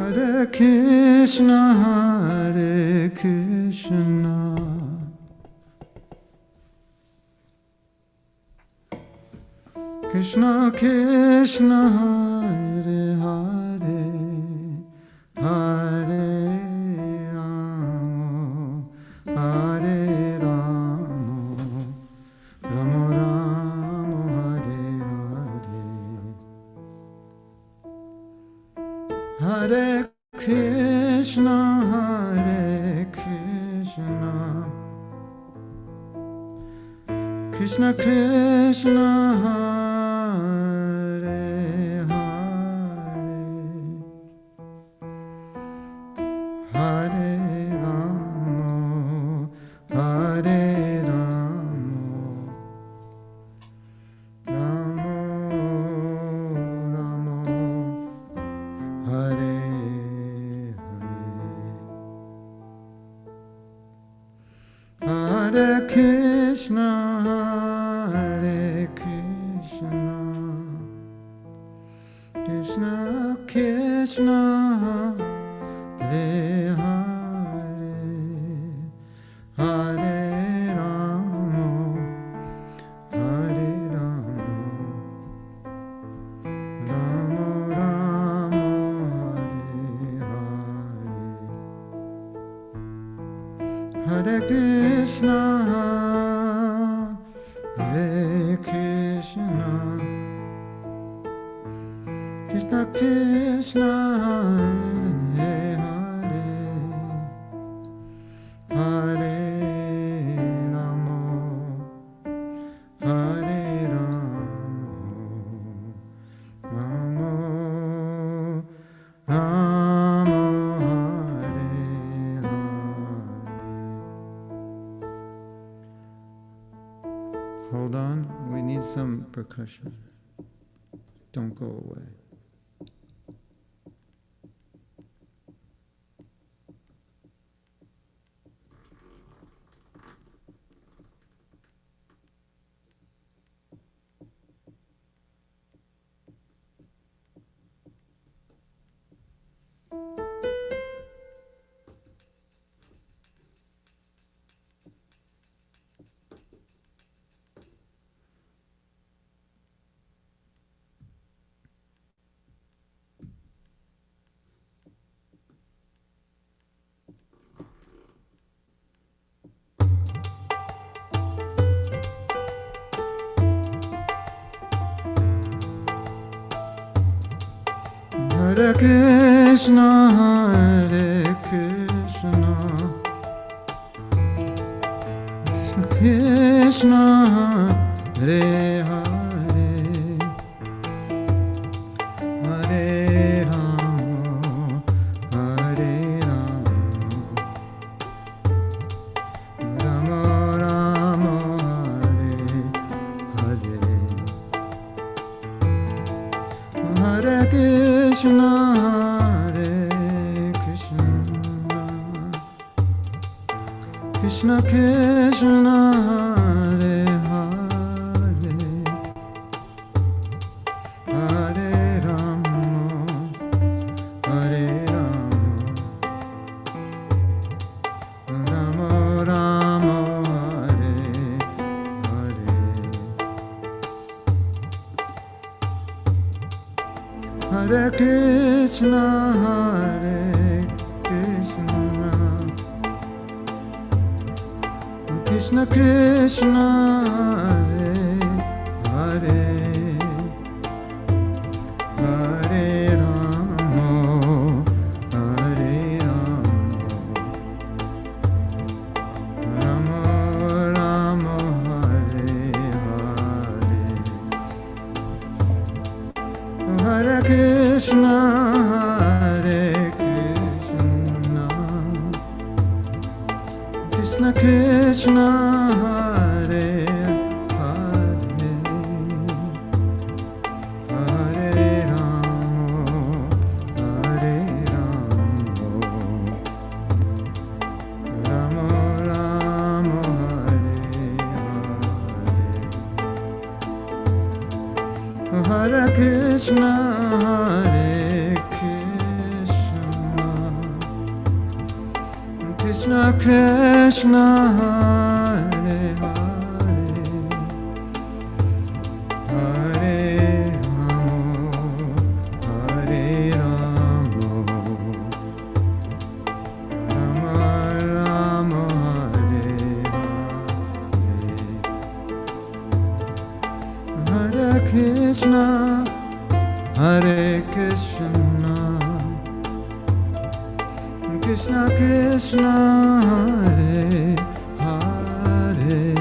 Hare Krishna, Hare Krishna, Krishna Krishna, Hare Hare, Hare Rama, Hare Rama, Rama Rama, Hare Hare, Hare Krishna, Hare Krishna, Krishna Krishna, Hare Hare, Hare Rama, Hare Rama, Rama Rama, Hare Hare, Hare Krishna, Hare Krishna, Krishna Krishna, Hare Hare, Hare Rama, Hare Rama, Rama Rama, Hare Hare, Hare Krishna, Hare Krishna, Krishna Krishna, Hare Hare, Hare Rama, Hare Rama, Rama Rama, Hare Hare. Hold on, we need some percussion. Don't go away. Hare Krishna, Hare Krishna, Krishna Krishna, Hare Hare, Hare Rama, Hare Rama, Rama Rama, Hare Hare, Hare Krishna, Hare Krishna, Krishna Krishna, Hare Hare, Hare Rama, Hare Rama, Rama Rama, Hare Hare, Hare Krishna, Hare Krishna, Krishna Krishna, Hare Hare, Hare Rama, Hare Rama, Rama Rama, Hare Hare, Hare Krishna, Hare Krishna, Krishna Krishna, Hare Hare, Hare Rama, Hare Rama, Rama Rama, Hare Hare, Hare Krishna, Hare Krishna, Krishna, Hare Hare, Hare Rama, Rama Rama, Hare Hare Krishna, Hare Krishna, Krishna Krishna, Hare Hare,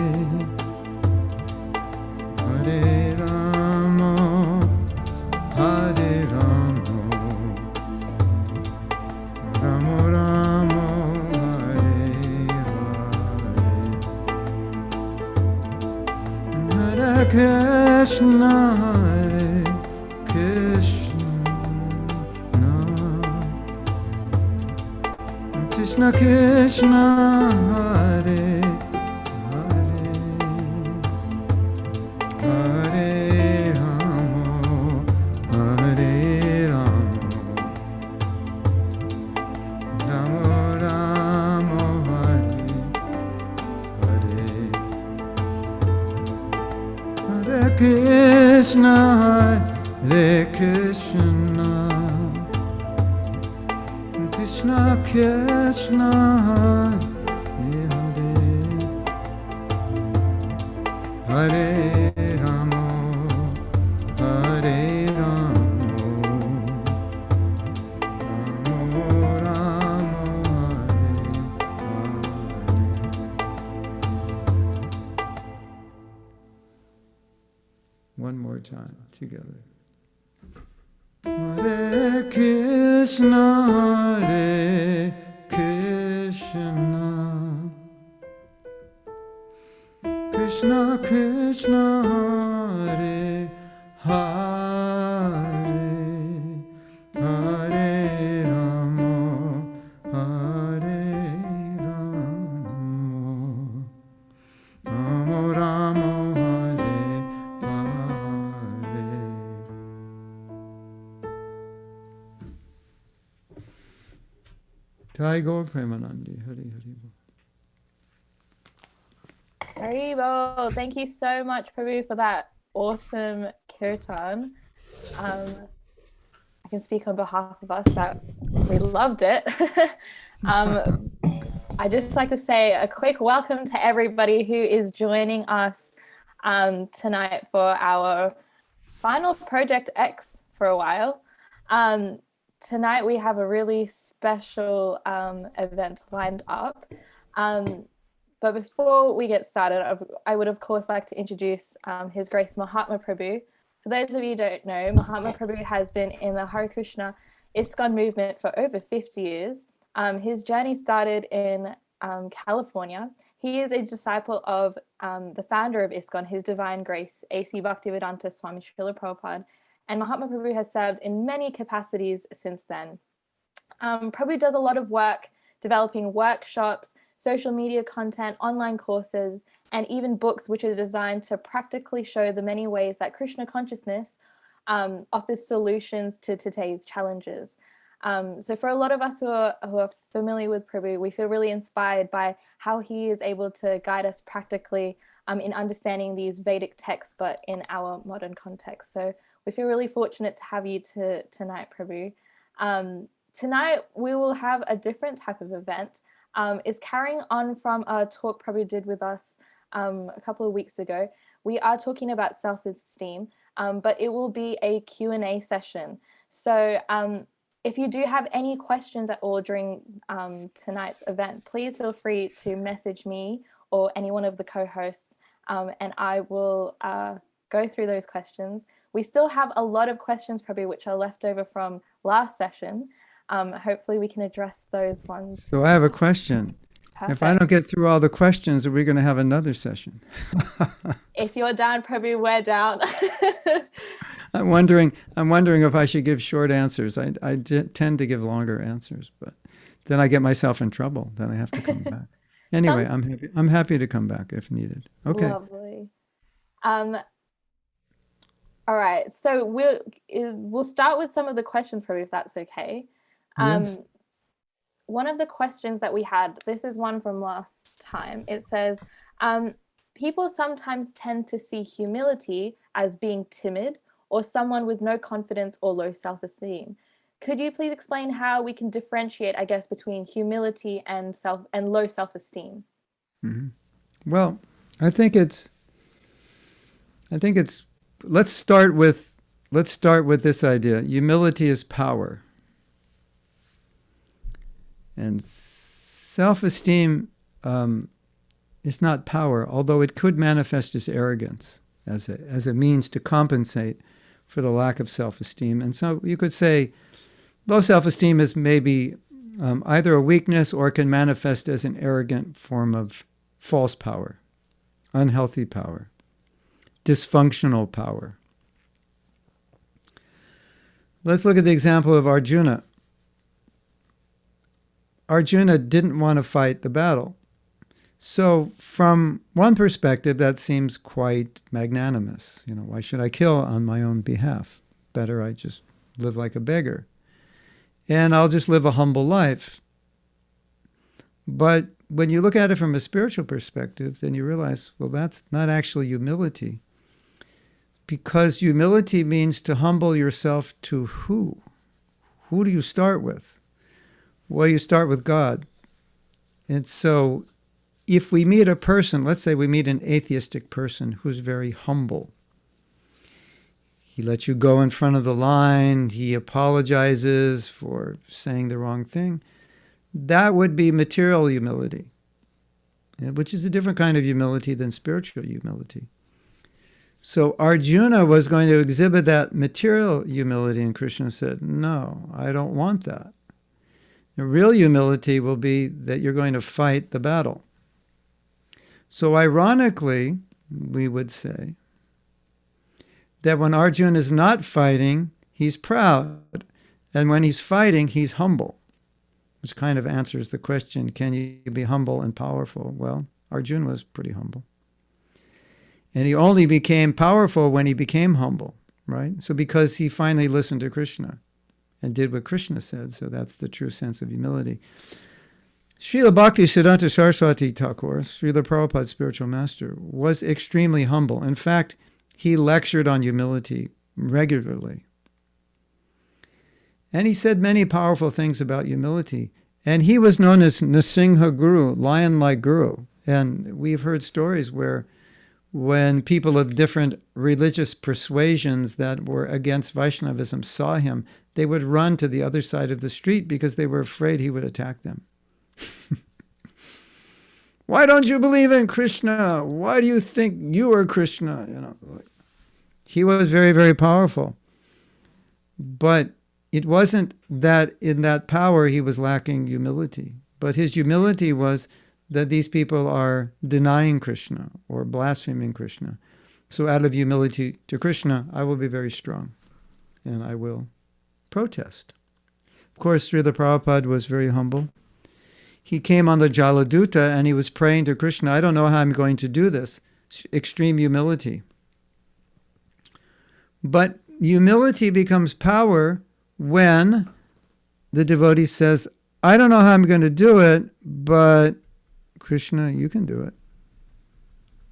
Hare Rama, Hare Rama, Rama Rama, Hare Hare, Hare Krishna, Hare Krishna Krishna, Hare Hare, Hare Rama, Hare Rama, Rama Rama, Hare Hare, Hare Krishna, Hare Krishna, Krishna Krishna, Hare Hare, Hare Rama, Hare Rama, Rama Rama, Hare. One more time together. Hare Krishna, Hare Krishna, Krishna Krishna, Hare Hare, Hare Rama, Hare Rama, Rama Rama, Taigaur Premanandi, Hari Hari Bol. Hari Bol. Thank you so much, Prabhu, for that awesome kirtan. I can speak on behalf of us that we loved it. I just like to say a quick welcome to everybody who is joining us tonight for our final Project X for a while. Tonight we have a really special event lined up. But before we get started, I would of course like to introduce His Grace Mahatma Prabhu. For those of you who don't know, Mahatma Prabhu has been in the Hare Krishna ISKCON movement for over 50 years. His journey started in California. He is a disciple of the founder of ISKCON, His Divine Grace, A.C. Bhaktivedanta Swami Srila Prabhupada, and Mahatma Prabhu has served in many capacities since then. Prabhu does a lot of work developing workshops, social media content, online courses, and even books which are designed to practically show the many ways that Krishna consciousness offers solutions to today's challenges. So for a lot of us who are familiar with Prabhu, we feel really inspired by how he is able to guide us practically in understanding these Vedic texts, but in our modern context. So we feel really fortunate to have you tonight, Prabhu. Tonight, we will have a different type of event. It's carrying on from a talk Prabhu did with us a couple of weeks ago. We are talking about self-esteem, but it will be a Q&A session. So if you do have any questions at all during tonight's event, please feel free to message me or any one of the co-hosts, and I will go through those questions. We still have a lot of questions probably which are left over from last session. Hopefully we can address those ones. So I have a question. Perfect. If I don't get through all the questions, are we going to have another session? If you're down, Prabhu, we're down. I'm wondering if I should give short answers. I tend to give longer answers, but then I get myself in trouble. Then I have to come back. Anyway, I'm happy to come back if needed. Okay. Lovely. All right. So we'll start with some of the questions, Prabhu, if that's okay. Yes. one of the questions that we had, this is one from last time. It says, people sometimes tend to see humility as being timid or someone with no confidence or low self-esteem. Could you please explain how we can differentiate, I guess, between humility and low self-esteem? Mm-hmm. Well, I think it's. Let's start with this idea. Humility is power, and self-esteem is not power, although it could manifest as arrogance, as a means to compensate for the lack of self-esteem. And so you could say low self-esteem is maybe either a weakness or can manifest as an arrogant form of false power, unhealthy power, dysfunctional power. Let's look at the example of Arjuna. Arjuna didn't want to fight the battle. So from one perspective, that seems quite magnanimous. Why should I kill on my own behalf? Better I just live like a beggar. And I'll just live a humble life. But when you look at it from a spiritual perspective, then you realize, well, that's not actually humility. Because humility means to humble yourself to who? Who do you start with? Well, you start with God. And so if we meet a person, let's say we meet an atheistic person who's very humble. He lets you go in front of the line. He apologizes for saying the wrong thing. That would be material humility, which is a different kind of humility than spiritual humility. So Arjuna was going to exhibit that material humility, and Krishna said, no, I don't want that. The real humility will be that you're going to fight the battle. So ironically, we would say that when Arjuna is not fighting, he's proud. And when he's fighting, he's humble, which kind of answers the question, can you be humble and powerful? Well, Arjuna was pretty humble. And he only became powerful when he became humble, right? So because he finally listened to Krishna and did what Krishna said, so that's the true sense of humility. Srila Bhakti Siddhanta Saraswati Thakur, Srila Prabhupada's spiritual master, was extremely humble. In fact, he lectured on humility regularly. And he said many powerful things about humility. And he was known as Nrsimha Guru, lion-like guru. And we've heard stories where when people of different religious persuasions that were against Vaishnavism saw him, they would run to the other side of the street because they were afraid he would attack them. Why don't you believe in Krishna? Why do you think you are Krishna? He was very, very powerful. But it wasn't that in that power he was lacking humility. But his humility was that these people are denying Krishna or blaspheming Krishna. So out of humility to Krishna, I will be very strong and I will protest. Of course, Srila Prabhupada was very humble. He came on the Jaladuta and he was praying to Krishna, I don't know how I'm going to do this. Extreme humility. But humility becomes power when the devotee says, I don't know how I'm going to do it, but Krishna, you can do it.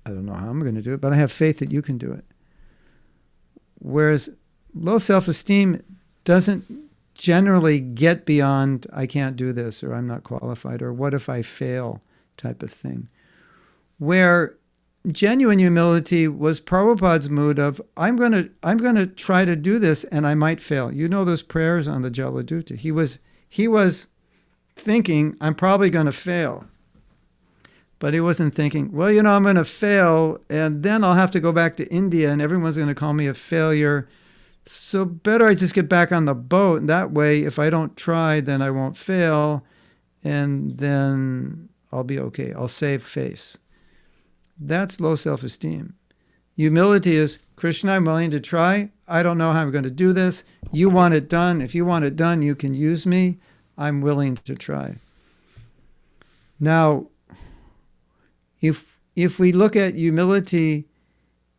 I don't know how I'm going to do it, but I have faith that you can do it. Whereas low self-esteem doesn't generally get beyond, I can't do this, or I'm not qualified, or what if I fail type of thing. Where genuine humility was Prabhupada's mood of, I'm going to try to do this and I might fail. You know those prayers on the Jaladuta. He was thinking, I'm probably going to fail. But he wasn't thinking, well, I'm going to fail and then I'll have to go back to India and everyone's going to call me a failure. So better I just get back on the boat. And that way, if I don't try, then I won't fail. And then I'll be okay. I'll save face. That's low self-esteem. Humility is, Krishna, I'm willing to try. I don't know how I'm going to do this. You want it done. If you want it done, you can use me. I'm willing to try. Now, if we look at humility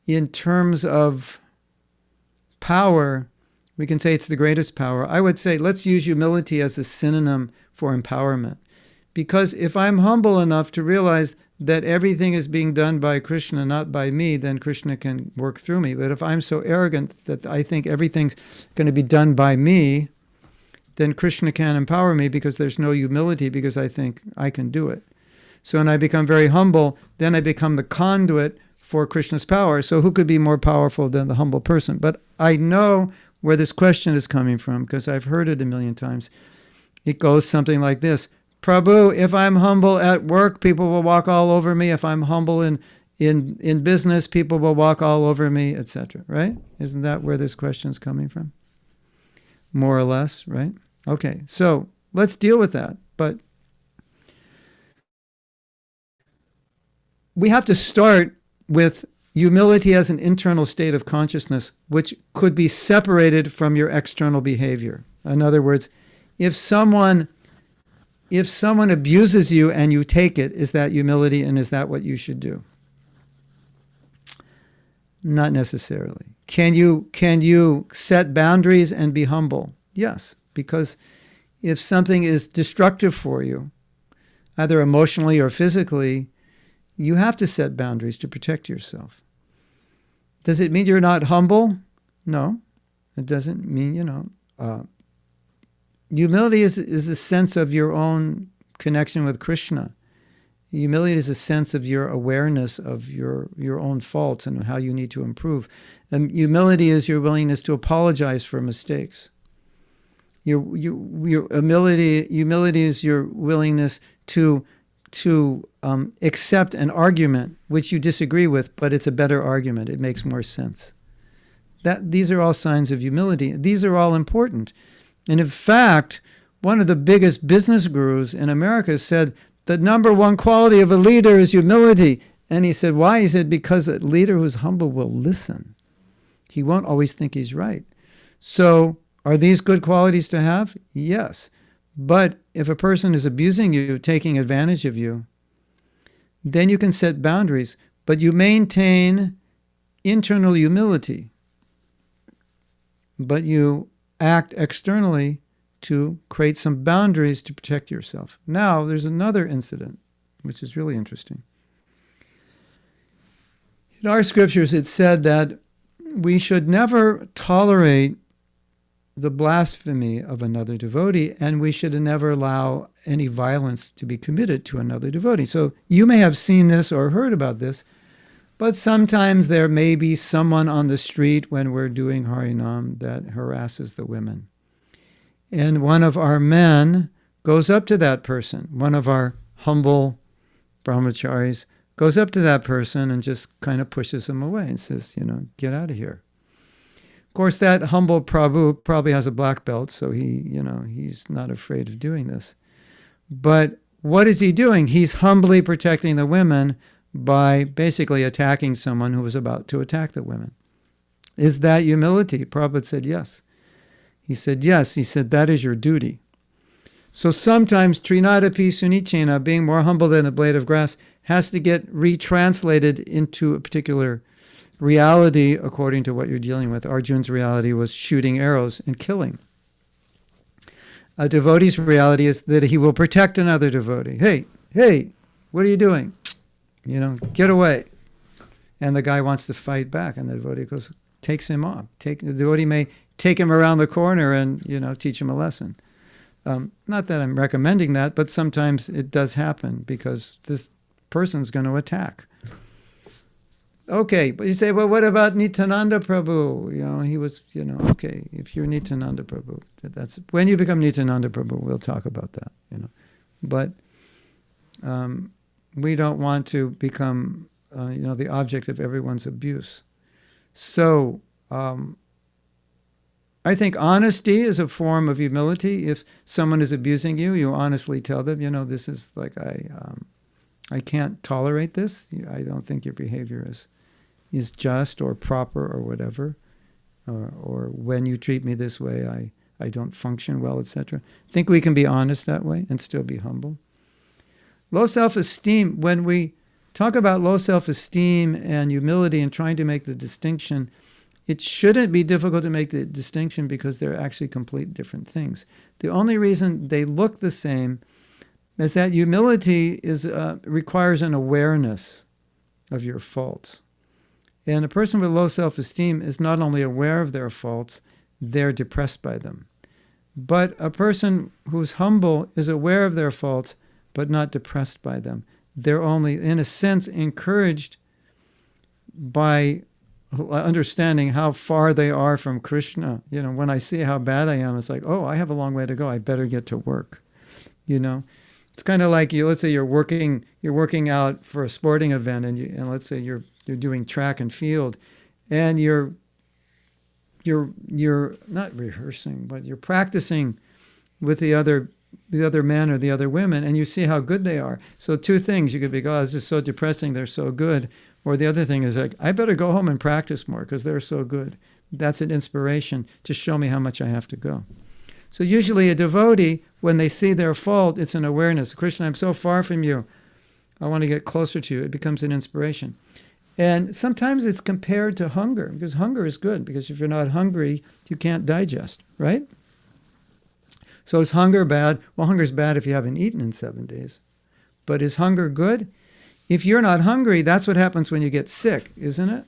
in terms of power, We can say it's the greatest power. I would say let's use humility as a synonym for empowerment. Because if I'm humble enough to realize that everything is being done by Krishna, not by me, then Krishna can work through me. But if I'm so arrogant that I think everything's going to be done by me, then Krishna can't empower me because there's no humility because I think I can do it. So when I become very humble, then I become the conduit for Krishna's power. So who could be more powerful than the humble person? But I know where this question is coming from because I've heard it a million times. It goes something like this. Prabhu, if I'm humble at work, people will walk all over me. If I'm humble in business, people will walk all over me, etc. Right? Isn't that where this question is coming from? More or less, right? Okay, so let's deal with that. But we have to start with humility as an internal state of consciousness, which could be separated from your external behavior. In other words, if someone abuses you and you take it, is that humility and is that what you should do? Not necessarily. Can you set boundaries and be humble? Yes, because if something is destructive for you, either emotionally or physically, you have to set boundaries to protect yourself. Does it mean you're not humble? No, it doesn't mean, humility is a sense of your own connection with Krishna. Humility is a sense of your awareness of your own faults and how you need to improve. And humility is your willingness to apologize for mistakes. Your humility is your willingness to accept an argument which you disagree with, but it's a better argument. It makes more sense. These are all signs of humility. These are all important. And in fact, one of the biggest business gurus in America said the number one quality of a leader is humility. And he said, why? He said, because a leader who's humble will listen. He won't always think he's right. So are these good qualities to have? Yes. But if a person is abusing you, taking advantage of you, then you can set boundaries, but you maintain internal humility. But you act externally to create some boundaries to protect yourself. Now, there's another incident, which is really interesting. In our scriptures, it said that we should never tolerate the blasphemy of another devotee, and we should never allow any violence to be committed to another devotee. So you may have seen this or heard about this, but sometimes there may be someone on the street when we're doing Harinam that harasses the women. And one of our men goes up to that person, one of our humble brahmacharis goes up to that person and just kind of pushes him away and says, get out of here. Of course, that humble Prabhu probably has a black belt, so he's not afraid of doing this. But what is he doing? He's humbly protecting the women by basically attacking someone who was about to attack the women. Is that humility? Prabhupada said yes. He said yes. He said that is your duty. So sometimes Trinadapi Sunichena, being more humble than a blade of grass, has to get retranslated into a particular reality according to what you're dealing with. Arjun's reality was shooting arrows and killing. A devotee's reality is that he will protect another devotee. Hey, what are you doing? Get away. And the guy wants to fight back, and the devotee takes him off. The devotee may take him around the corner and, teach him a lesson. Not that I'm recommending that, but sometimes it does happen because this person's going to attack. Okay, but you say, well, what about Nityananda Prabhu? He was, okay, if you're Nityananda Prabhu, that's when you become Nityananda Prabhu, we'll talk about that, But we don't want to become, the object of everyone's abuse. So I think honesty is a form of humility. If someone is abusing you, you honestly tell them, this is like, I can't tolerate this. I don't think your behavior is just or proper or whatever. Or when you treat me this way, I don't function well, etc. I think we can be honest that way and still be humble. Low self-esteem, when we talk about low self-esteem and humility and trying to make the distinction, it shouldn't be difficult to make the distinction because they're actually complete different things. The only reason they look the same is that humility requires an awareness of your faults. And a person with low self-esteem is not only aware of their faults, they're depressed by them. But a person who's humble is aware of their faults, but not depressed by them. They're only, in a sense, encouraged by understanding how far they are from Krishna. You know, when I see how bad I am, it's like, oh, I have a long way to go. I better get to work. You know, it's kind of like let's say you're working out for a sporting event, and let's say you're doing track and field, and you're not rehearsing, but you're practicing with the other men or the other women, and you see how good they are. So two things, you could be, oh, this is so depressing, they're so good. Or the other thing is like, I better go home and practice more because they're so good. That's an inspiration to show me how much I have to go. So usually a devotee, when they see their fault, it's an awareness. Krishna, I'm so far from you. I want to get closer to you. It becomes an inspiration. And sometimes it's compared to hunger, because hunger is good, because if you're not hungry, you can't digest, right? So is hunger bad? Well, hunger is bad if you haven't eaten in 7 days. But is hunger good? If you're not hungry, that's what happens when you get sick, isn't it?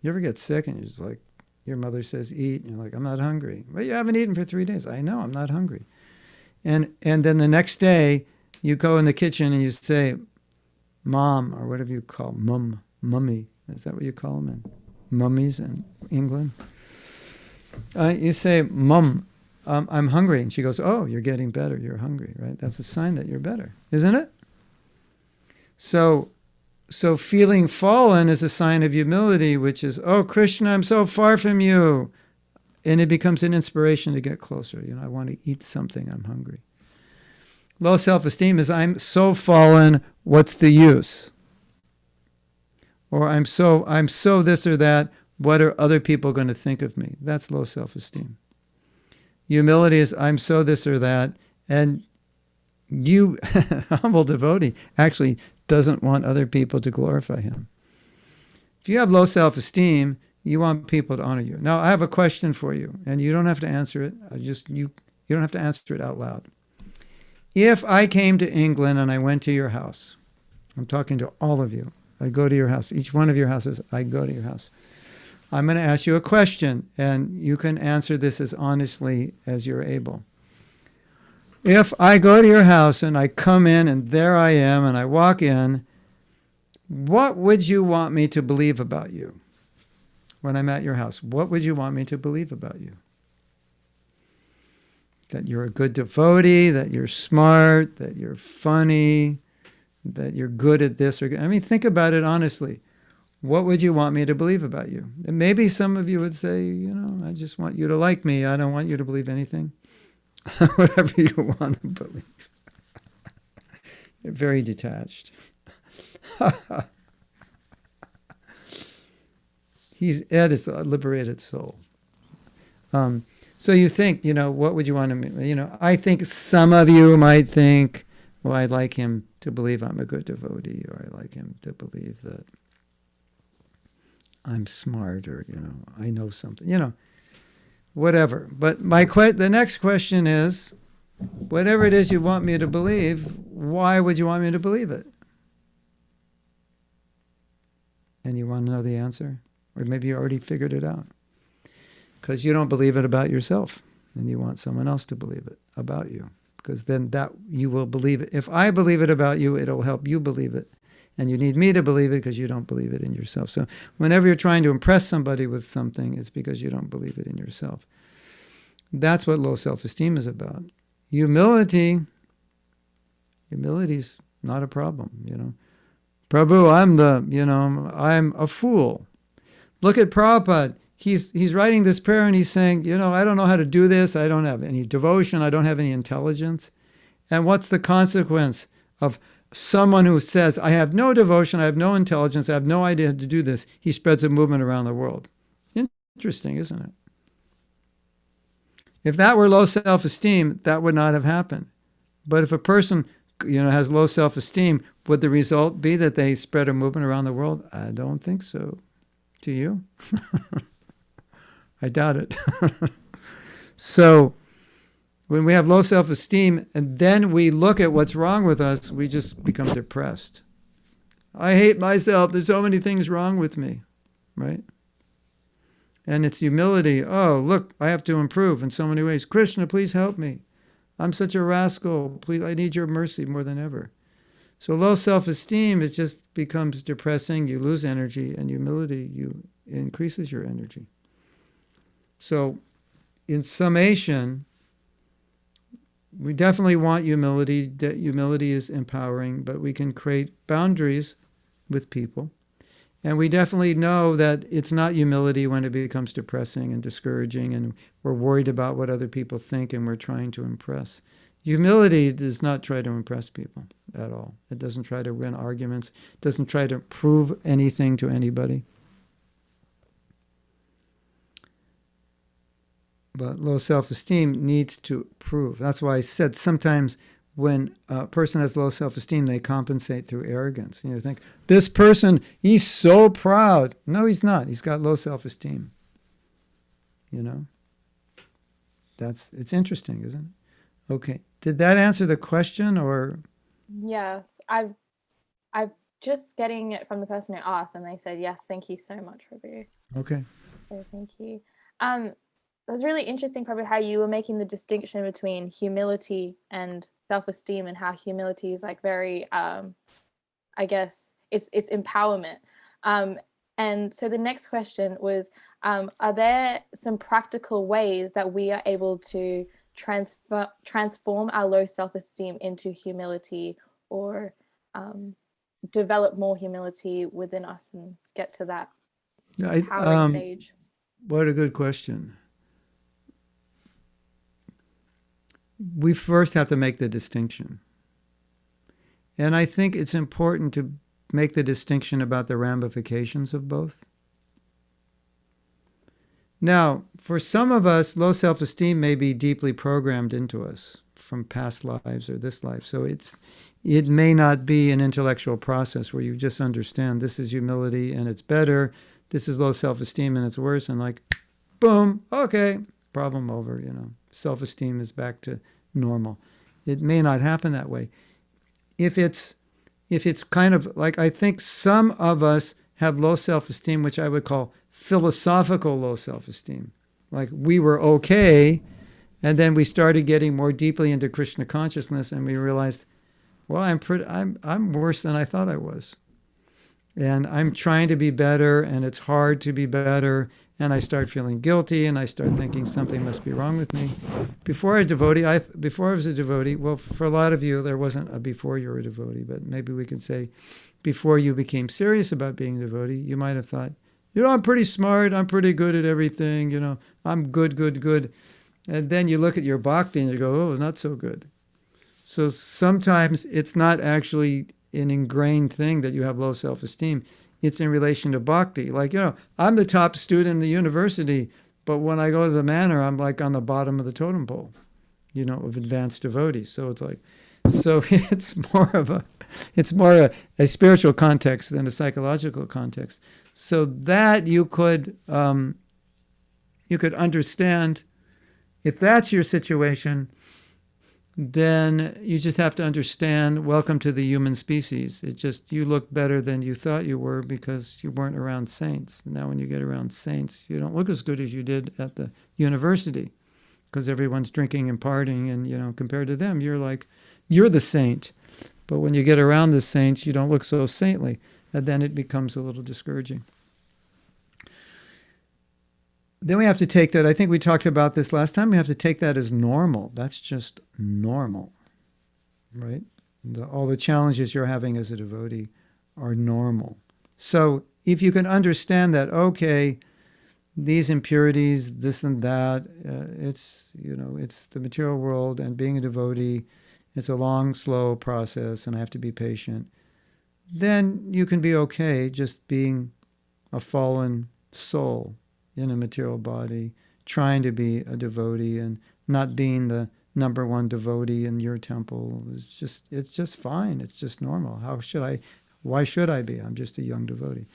You ever get sick and you're just like, your mother says eat, and you're like, I'm not hungry. Well, you haven't eaten for 3 days. I know, I'm not hungry. And then the next day, you go in the kitchen and you say, Mom, or whatever you call mummy. Is that what you call them in mummies in England? You say, Mum, I'm hungry. And she goes, oh, you're getting better. You're hungry, right? That's a sign that you're better, isn't it? So feeling fallen is a sign of humility, which is, oh, Krishna, I'm so far from you. And it becomes an inspiration to get closer. You know, I want to eat something. I'm hungry. Low self-esteem is, I'm so fallen, what's the use? Or I'm so this or that, what are other people going to think of me? That's low self-esteem. Humility is, I'm so this or that, and you, humble devotee, actually doesn't want other people to glorify him. If you have low self-esteem, you want people to honor you. Now, I have a question for you, and you don't have to answer it. You don't have to answer it out loud. If I came to England and I went to your house, I'm talking to all of you. I go to your house. Each one of your houses, I go to your house. I'm going to ask you a question, and you can answer this as honestly as you're able. If I go to your house and I come in and there I am and I walk in, what would you want me to believe about you when I'm at your house? What would you want me to believe about you? That you're a good devotee, that you're smart, that you're funny, that you're good at this. I mean, think about it honestly. What would you want me to believe about you? And maybe some of you would say, you know, I just want you to like me. I don't want you to believe anything. Whatever you want to believe. You're very detached. Ed is a liberated soul. So you think, you know, what would you want to, you know, I think some of you might think, well, I'd like him to believe I'm a good devotee, or I'd like him to believe that I'm smart, or, you know, I know something, you know. Whatever. But the next question is, whatever it is you want me to believe, why would you want me to believe it? And you want to know the answer? Or maybe you already figured it out. Because you don't believe it about yourself, and you want someone else to believe it about you. Because then that you will believe it. If I believe it about you, it'll help you believe it. And you need me to believe it because you don't believe it in yourself. So whenever you're trying to impress somebody with something, it's because you don't believe it in yourself. That's what low self-esteem is about. Humility's not a problem, you know. Prabhu, I'm a fool. Look at Prabhupada. He's writing this prayer and he's saying, you know, I don't know how to do this. I don't have any devotion. I don't have any intelligence. And what's the consequence of someone who says, I have no devotion, I have no intelligence, I have no idea how to do this? He spreads a movement around the world. Interesting, isn't it? If that were low self-esteem, that would not have happened. But if a person, you know, has low self-esteem, would the result be that they spread a movement around the world? I don't think so. Do you? I doubt it. So when we have low self-esteem and then we look at what's wrong with us, we just become depressed. I hate myself. There's so many things wrong with me, right? And it's humility. Oh, look, I have to improve in so many ways. Krishna, please help me. I'm such a rascal. Please, I need your mercy more than ever. So low self-esteem, it just becomes depressing. You lose energy, and humility, you increases your energy. So in summation, we definitely want humility. Humility is empowering, but we can create boundaries with people. And we definitely know that it's not humility when it becomes depressing and discouraging and we're worried about what other people think and we're trying to impress. Humility does not try to impress people at all. It doesn't try to win arguments. It doesn't try to prove anything to anybody. But low self-esteem needs to prove. That's why I said sometimes when a person has low self-esteem, they compensate through arrogance. You think, this person, he's so proud. No, he's not. He's got low self-esteem. You know? It's interesting, isn't it? Okay. Did that answer the question or? Yes. I've just getting it from the person who asked and they said, yes, thank you so much, Prabhu. Okay. So thank you. It was really interesting, Prabhu, how you were making the distinction between humility and self-esteem and how humility is like very, I guess, it's empowerment. And so the next question was, are there some practical ways that we are able to transform our low self-esteem into humility or develop more humility within us and get to that empowering stage? What a good question. We first have to make the distinction. And I think it's important to make the distinction about the ramifications of both. Now, for some of us, low self-esteem may be deeply programmed into us from past lives or this life. So it may not be an intellectual process where you just understand this is humility and it's better, this is low self-esteem and it's worse, and like, boom, okay, problem over, self-esteem is back to normal. It may not happen that way. If it's kind of like, I think some of us have low self-esteem, which I would call philosophical low self-esteem. Like we were okay, and then we started getting more deeply into Krishna consciousness, and we realized, well, I'm worse than I thought I was. And I'm trying to be better, and it's hard to be better, and I start feeling guilty, and I start thinking something must be wrong with me. Before I was a devotee, well, for a lot of you, there wasn't a before you were a devotee, but maybe we could say before you became serious about being a devotee, you might have thought, I'm pretty smart, I'm pretty good at everything, I'm good. And then you look at your bhakti and you go, oh, not so good. So sometimes it's not actually an ingrained thing that you have low self-esteem. It's in relation to bhakti. Like, I'm the top student in the university, but when I go to the manor, I'm like on the bottom of the totem pole, of advanced devotees. So it's like, it's more a spiritual context than a psychological context. So that you could understand, if that's your situation, then you just have to understand, welcome to the human species. It's just, you look better than you thought you were because you weren't around saints. Now when you get around saints, you don't look as good as you did at the university because everyone's drinking and partying, and, compared to them, you're the saint. But when you get around the saints, you don't look so saintly, and then it becomes a little discouraging. Then we have to take that, I think we talked about this last time, we have to take that as normal. That's just normal, right? All the challenges you're having as a devotee are normal. So if you can understand that, okay, these impurities, this and that, it's the material world, and being a devotee, it's a long, slow process, and I have to be patient. Then you can be okay just being a fallen soul in a material body, trying to be a devotee and not being the number one devotee in your temple. It's just fine. It's just normal. Why should I be? I'm just a young devotee.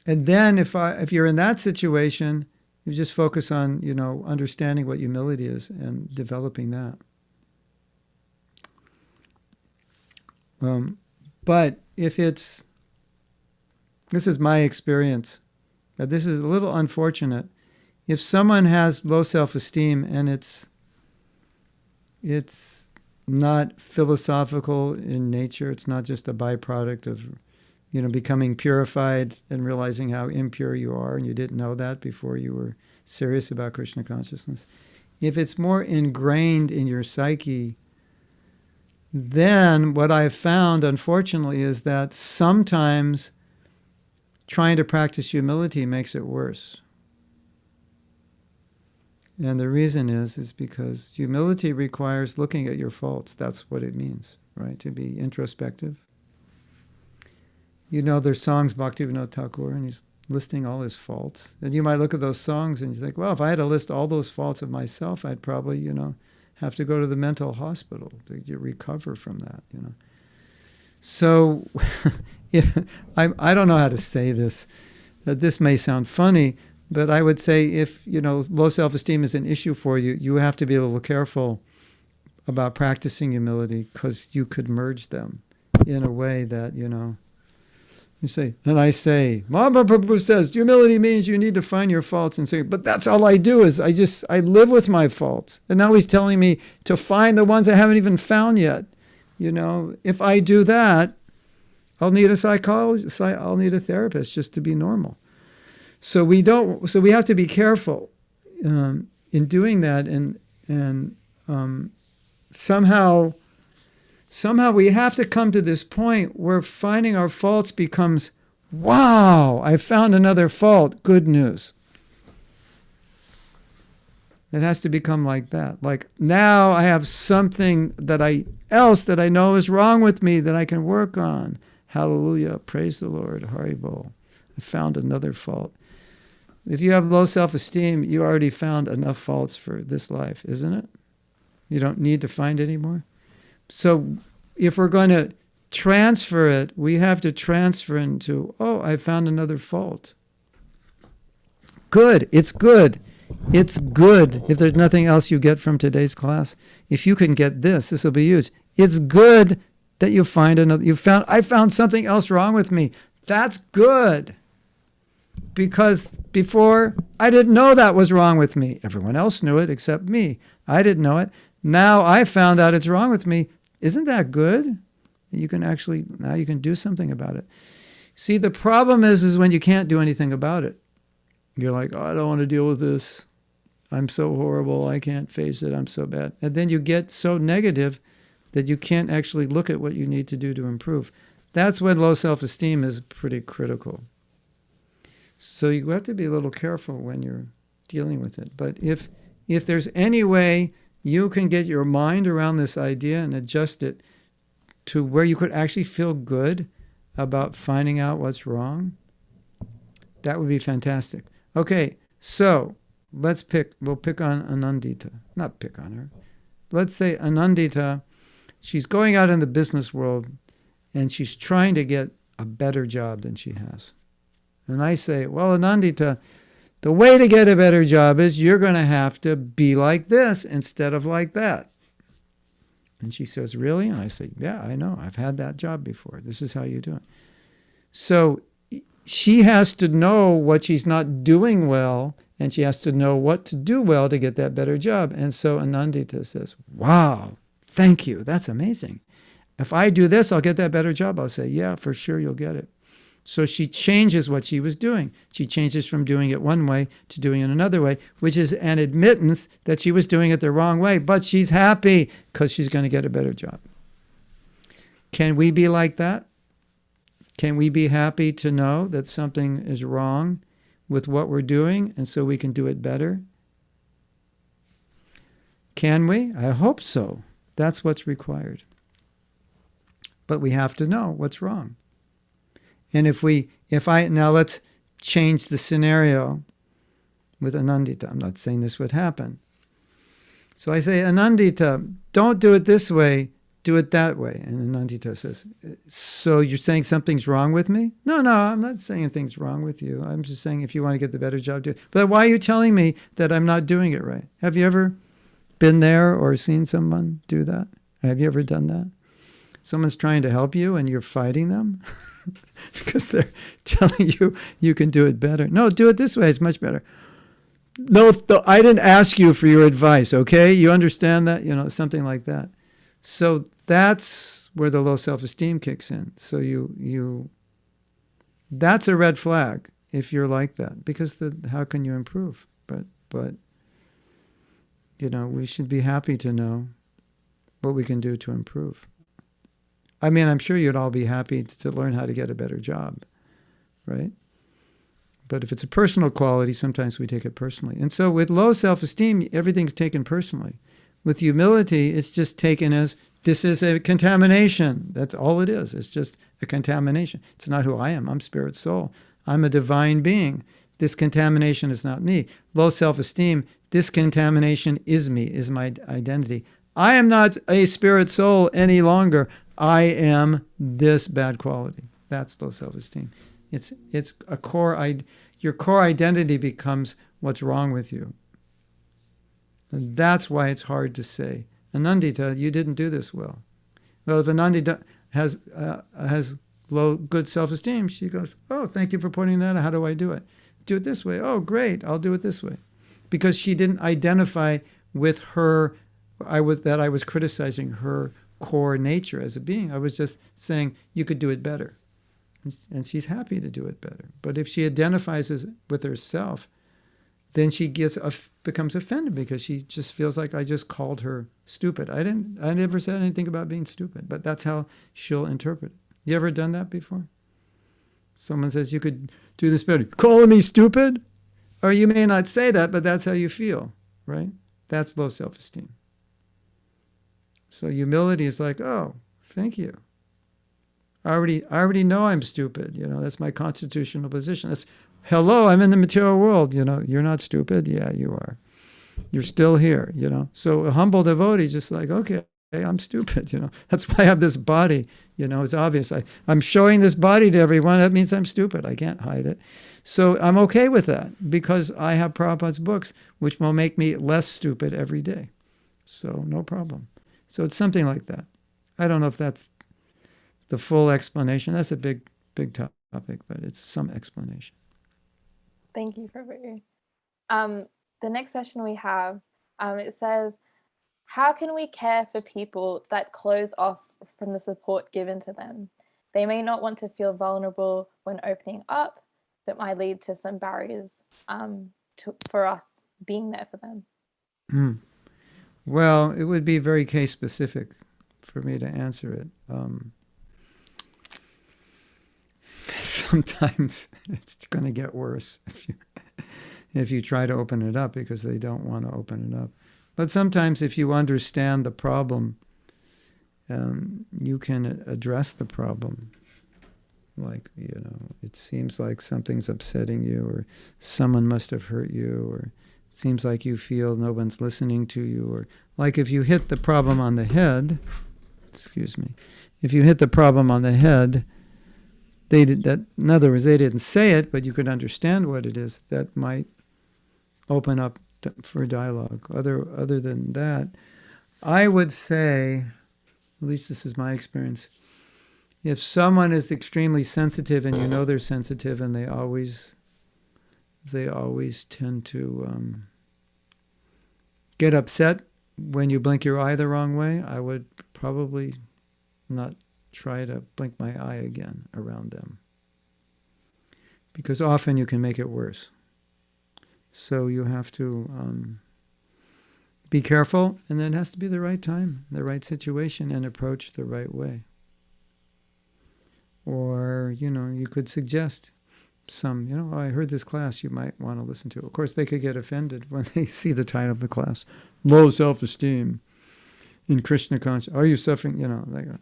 And then if you're in that situation, you just focus on, understanding what humility is and developing that. But if this is my experience, but this is a little unfortunate. If someone has low self-esteem and it's not philosophical in nature, it's not just a byproduct of, becoming purified and realizing how impure you are, and you didn't know that before you were serious about Krishna consciousness. If it's more ingrained in your psyche, then what I've found, unfortunately, is that sometimes trying to practice humility makes it worse. And the reason is because humility requires looking at your faults. That's what it means, right? To be introspective. There's songs, Bhaktivinoda Thakur, and he's listing all his faults. And you might look at those songs and you think, well, if I had to list all those faults of myself, I'd probably, have to go to the mental hospital to recover from that, So I don't know how to say this. This may sound funny, but I would say if, low self-esteem is an issue for you, you have to be a little careful about practicing humility, because you could merge them in a way that, you say, and I say, Mahatma Prabhu says, humility means you need to find your faults and say, but that's all I do is I live with my faults. And now he's telling me to find the ones I haven't even found yet. If I do that, I'll need a psychologist, I'll need a therapist just to be normal. So we have to be careful in doing that, and somehow we have to come to this point where finding our faults becomes, wow, I found another fault, good news. It has to become like that. Like, now I have something that I know is wrong with me that I can work on. Hallelujah, praise the Lord, Haribol. I found another fault. If you have low self-esteem, you already found enough faults for this life, isn't it? You don't need to find any more. So if we're going to transfer it, we have to transfer into, I found another fault. Good. It's good. It's good. If there's nothing else you get from today's class, if you can get this will be huge. It's good that you find another. I found something else wrong with me. That's good. Because before, I didn't know that was wrong with me. Everyone else knew it except me. I didn't know it. Now I found out it's wrong with me. Isn't that good? Now you can do something about it. See, the problem is when you can't do anything about it. You're like, I don't want to deal with this. I'm so horrible. I can't face it. I'm so bad. And then you get so negative that you can't actually look at what you need to do to improve. That's when low self-esteem is pretty critical. So you have to be a little careful when you're dealing with it. But if there's any way you can get your mind around this idea and adjust it to where you could actually feel good about finding out what's wrong, that would be fantastic. Okay, so we'll pick on Anandita. Not pick on her. Let's say Anandita, she's going out in the business world and she's trying to get a better job than she has. And I say, well, Anandita, the way to get a better job is you're going to have to be like this instead of like that. And she says, really? And I say, yeah, I know. I've had that job before. This is how you do it. So she has to know what she's not doing well, and she has to know what to do well to get that better job. And so Anandita says, wow, thank you. That's amazing. If I do this, I'll get that better job. I'll say, yeah, for sure you'll get it. So she changes what she was doing. She changes from doing it one way to doing it another way, which is an admittance that she was doing it the wrong way, but she's happy because she's going to get a better job. Can we be like that? Can we be happy to know that something is wrong with what we're doing and so we can do it better? Can we? I hope so. That's what's required. But we have to know what's wrong. And now let's change the scenario with Anandita. I'm not saying this would happen. So I say, Anandita, don't do it this way. Do it that way. And Anandita says, so you're saying something's wrong with me? No, I'm not saying anything's wrong with you. I'm just saying if you want to get the better job, do it. But why are you telling me that I'm not doing it right? Have you ever been there or seen someone do that? Have you ever done that? Someone's trying to help you and you're fighting them because they're telling you you can do it better. No, do it this way. It's much better. No, I didn't ask you for your advice, okay? You understand that? Something like that. So that's where the low self-esteem kicks in. So that's a red flag if you're like that, because how can you improve? But we should be happy to know what we can do to improve. I mean, I'm sure you'd all be happy to learn how to get a better job, right? But if it's a personal quality, sometimes we take it personally. And so with low self-esteem, everything's taken personally. With humility, it's just taken as, this is a contamination. That's all it is. It's just a contamination. It's not who I am. I'm spirit soul. I'm a divine being. This contamination is not me. Low self-esteem, this contamination is me, is my identity. I am not a spirit soul any longer. I am this bad quality. That's low self-esteem. It's a your core identity becomes what's wrong with you. And that's why it's hard to say, Anandita, you didn't do this well. Well, if Anandita has good self-esteem, she goes, oh, thank you for pointing that out. How do I do it? Do it this way. Oh, great. I'll do it this way. Because she didn't identify with her, I was criticizing her core nature as a being. I was just saying, you could do it better. And she's happy to do it better. But if she identifies with herself, then she becomes offended because she just feels like I just called her stupid. I never said anything about being stupid, but that's how she'll interpret it. You ever done that before? Someone says, you could do this better. Calling me stupid? Or you may not say that, but that's how you feel, right? That's low self-esteem. So humility is like, oh, thank you. I already know I'm stupid. That's my constitutional position. That's, hello, I'm in the material world. You're not stupid. Yeah, you are. You're still here. So a humble devotee just like, okay, I'm stupid. That's why I have this body. It's obvious. I'm showing this body to everyone. That means I'm stupid. I can't hide it. So I'm okay with that because I have Prabhupada's books, which will make me less stupid every day. So no problem. So it's something like that. I don't know if that's the full explanation. That's a big topic, but it's some explanation. Thank you, Prabhu. The next session we have, it says, how can we care for people that close off from the support given to them? They may not want to feel vulnerable when opening up. That might lead to some barriers for us being there for them. Well, it would be very case specific for me to answer it. Sometimes it's going to get worse if you try to open it up because they don't want to open it up. But sometimes if you understand the problem, you can address the problem. Like, it seems like something's upsetting you, or someone must have hurt you, or it seems like you feel no one's listening to you, or like if you hit the problem on the head, if you hit the problem on the head, in other words, they didn't say it, but you could understand what it is. That might open up for dialogue. Other than that, I would say, at least this is my experience, if someone is extremely sensitive and they're sensitive and they always tend to get upset when you blink your eye the wrong way, I would probably not try to blink my eye again around them. Because often you can make it worse. So you have to be careful, and then it has to be the right time, the right situation, and approach the right way. Or, you could suggest some, I heard this class you might want to listen to. Of course, they could get offended when they see the title of the class, Low Self-Esteem in Krishna Consciousness. Are you suffering?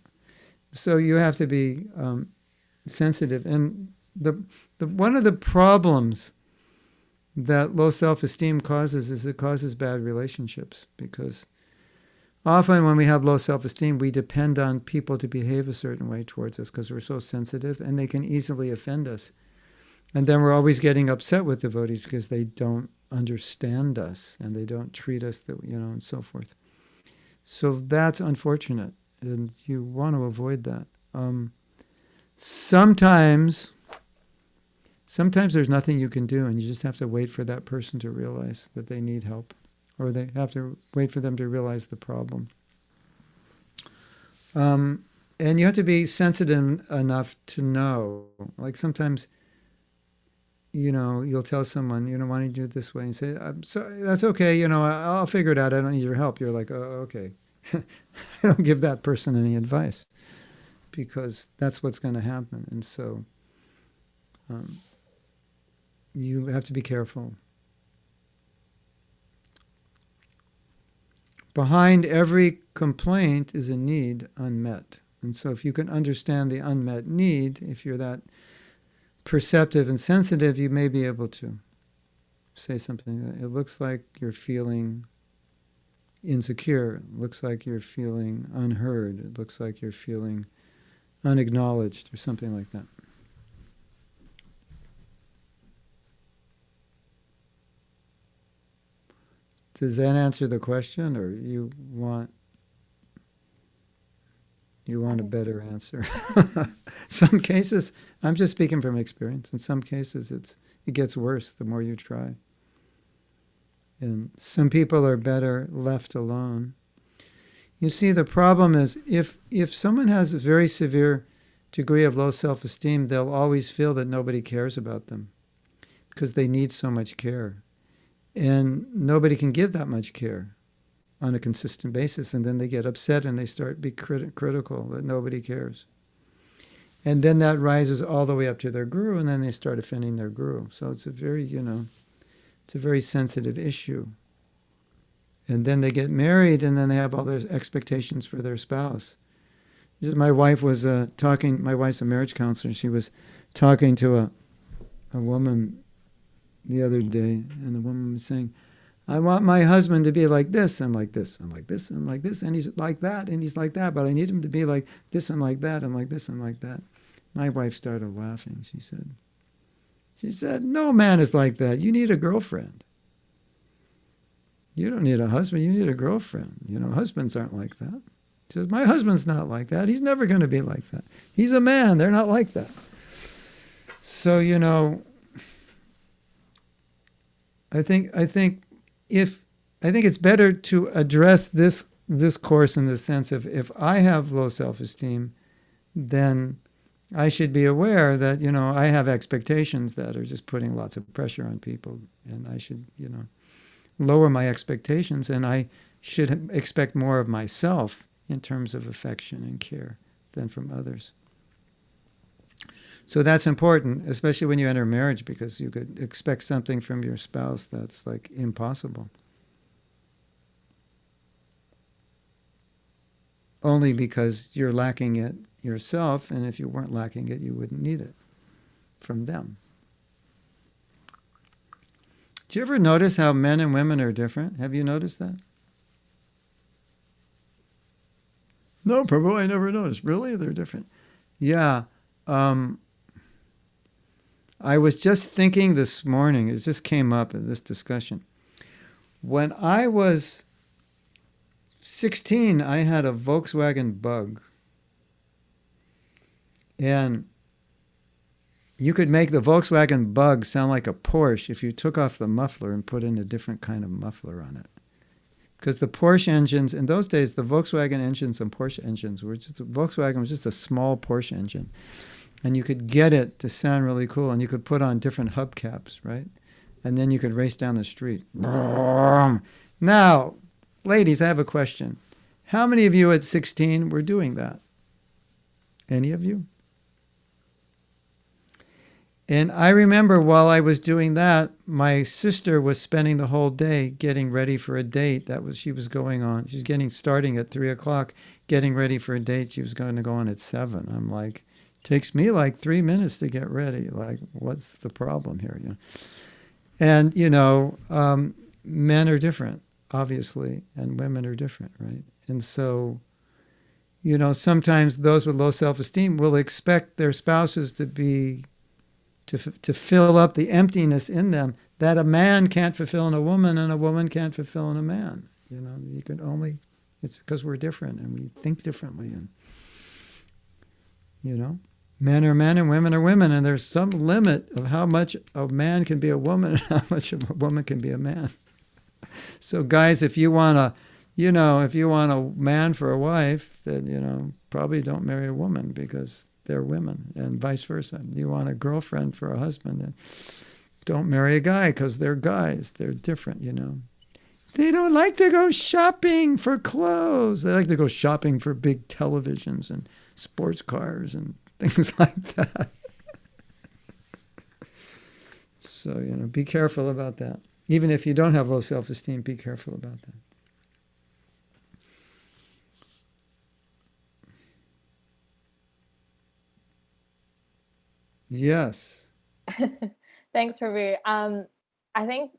So you have to be sensitive. And one of the problems that low self-esteem causes is it causes bad relationships, because Often when we have low self-esteem, we depend on people to behave a certain way towards us because we're so sensitive, and they can easily offend us. And then we're always getting upset with devotees because they don't understand us and they don't treat us, and so forth. So that's unfortunate, and you want to avoid that. Sometimes there's nothing you can do, and you just have to wait for that person to realize that they need help, or they have to wait for them to realize the problem. And you have to be sensitive enough to know. Like sometimes, you'll tell someone, why don't you do it this way? And say, I'm sorry, that's okay, I'll figure it out. I don't need your help. You're like, oh, okay. I don't give that person any advice because that's what's going to happen. And so you have to be careful. Behind every complaint is a need unmet. And so if you can understand the unmet need, if you're that perceptive and sensitive, you may be able to say something. It looks like you're feeling insecure. It looks like you're feeling unheard. It looks like you're feeling unacknowledged or something like that. Does that answer the question, or you want a better answer? Some cases, I'm just speaking from experience. In some cases, it gets worse the more you try. And some people are better left alone. You see, the problem is if someone has a very severe degree of low self-esteem, they'll always feel that nobody cares about them because they need so much care. And nobody can give that much care on a consistent basis, and then they get upset and they start being critical that nobody cares. And then that rises all the way up to their guru, and then they start offending their guru. So it's a very, it's a very sensitive issue. And then they get married, and then they have all their expectations for their spouse. My wife was talking, my wife's a marriage counselor, she was talking to a woman the other day, and the woman was saying, I want my husband to be like this and like this and like this and like this, and he's like that and he's like that, but I need him to be like this and like that and like this and like that. My wife started laughing. She said, no man is like that. You need a girlfriend. You don't need a husband, you need a girlfriend. Husbands aren't like that. She says, my husband's not like that. He's never going to be like that. He's a man. They're not like that. So, I think it's better to address this course in the sense of, if I have low self-esteem, then I should be aware that, I have expectations that are just putting lots of pressure on people, and I should, lower my expectations, and I should expect more of myself in terms of affection and care than from others. So that's important, especially when you enter marriage, because you could expect something from your spouse that's like impossible. Only because you're lacking it yourself, and if you weren't lacking it, you wouldn't need it from them. Do you ever notice how men and women are different? Have you noticed that? No, Prabhu, I never noticed. Really? They're different? Yeah. I was just thinking this morning, it just came up in this discussion. When I was 16, I had a Volkswagen Bug. And you could make the Volkswagen Bug sound like a Porsche if you took off the muffler and put in a different kind of muffler on it. Because the Porsche engines, in those days, the Volkswagen engines and Porsche engines were just, Volkswagen was just a small Porsche engine. And you could get it to sound really cool, and you could put on different hubcaps, right? And then you could race down the street. Now, ladies, I have a question. How many of you at 16 were doing that? Any of you? And I remember while I was doing that, my sister was spending the whole day getting ready for a date she was going on. She was starting at 3 o'clock, getting ready for a date she was going to go on at 7. I'm like, takes me like 3 minutes to get ready. Like, what's the problem here? And, men are different, obviously, and women are different, right? And so, sometimes those with low self-esteem will expect their spouses to fill up the emptiness in them that a man can't fulfill in a woman and a woman can't fulfill in a man. It's because we're different and we think differently. And, men are men and women are women. And there's some limit of how much a man can be a woman and how much a woman can be a man. So guys, if you want a man for a wife, then, probably don't marry a woman because they're women, and vice versa. You want a girlfriend for a husband, then don't marry a guy because they're guys. They're different, They don't like to go shopping for clothes. They like to go shopping for big televisions and sports cars and things like that. So, be careful about that. Even if you don't have low self-esteem, be careful about that. Yes. Thanks, Prabhu. I think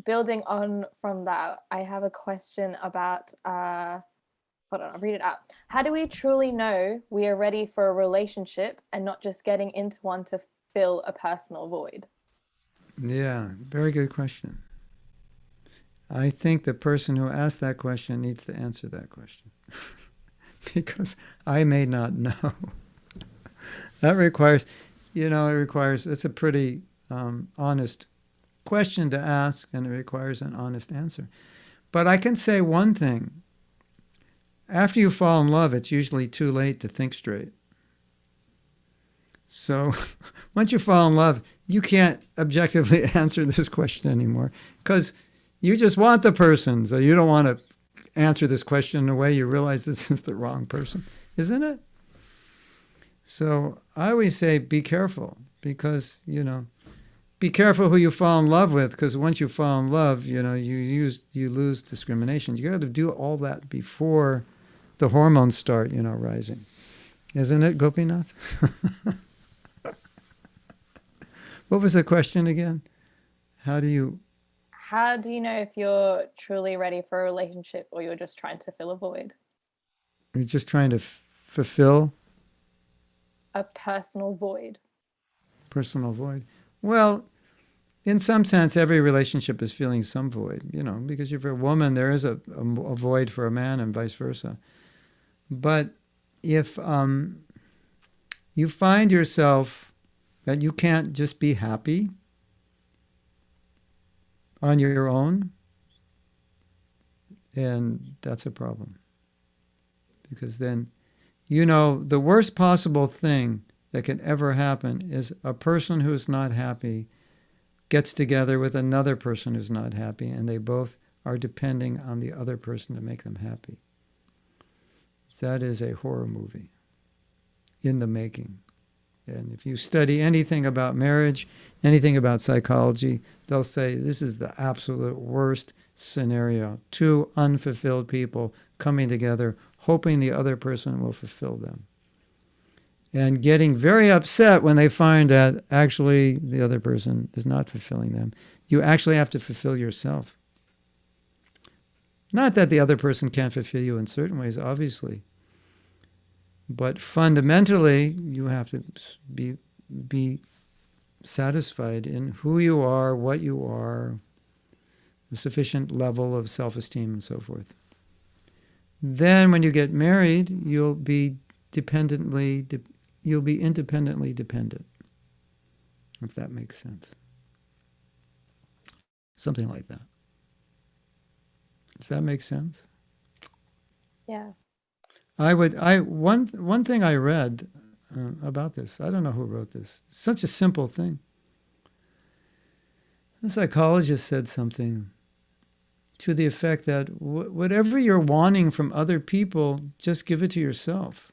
building on from that, I have a question about, hold on, I'll read it out. How do we truly know we are ready for a relationship and not just getting into one to fill a personal void? Yeah, very good question. I think the person who asked that question needs to answer that question because I may not know. That requires, it's a pretty honest question to ask, and it requires an honest answer. But I can say one thing. After you fall in love, it's usually too late to think straight. So once you fall in love, you can't objectively answer this question anymore because you just want the person. So you don't want to answer this question in a way you realize this is the wrong person, isn't it? So I always say be careful because, be careful who you fall in love with, because once you fall in love, you lose discrimination. You got to do all that before the hormones start, rising. Isn't it, Gopinath? What was the question again? How do you know if you're truly ready for a relationship or you're just trying to fill a void? You're just trying to fulfill a personal void. Personal void. Well, in some sense, every relationship is filling some void, because if you're a woman, there is a void for a man and vice versa. But if you find yourself that you can't just be happy on your own, and that's a problem. Because then, the worst possible thing that can ever happen is a person who is not happy gets together with another person who's not happy, and they both are depending on the other person to make them happy. That is a horror movie in the making. And if you study anything about marriage, anything about psychology, they'll say this is the absolute worst scenario. Two unfulfilled people coming together, hoping the other person will fulfill them. And getting very upset when they find that actually the other person is not fulfilling them. You actually have to fulfill yourself. Not that the other person can't fulfill you in certain ways, obviously. But fundamentally, you have to be satisfied in who you are, what you are, a sufficient level of self-esteem and so forth. Then when you get married, you'll be independently dependent, if that makes sense. Something like that. Does that make sense? Yeah. One thing I read about this, I don't know who wrote this. Such a simple thing. A psychologist said something to the effect that whatever you're wanting from other people, just give it to yourself,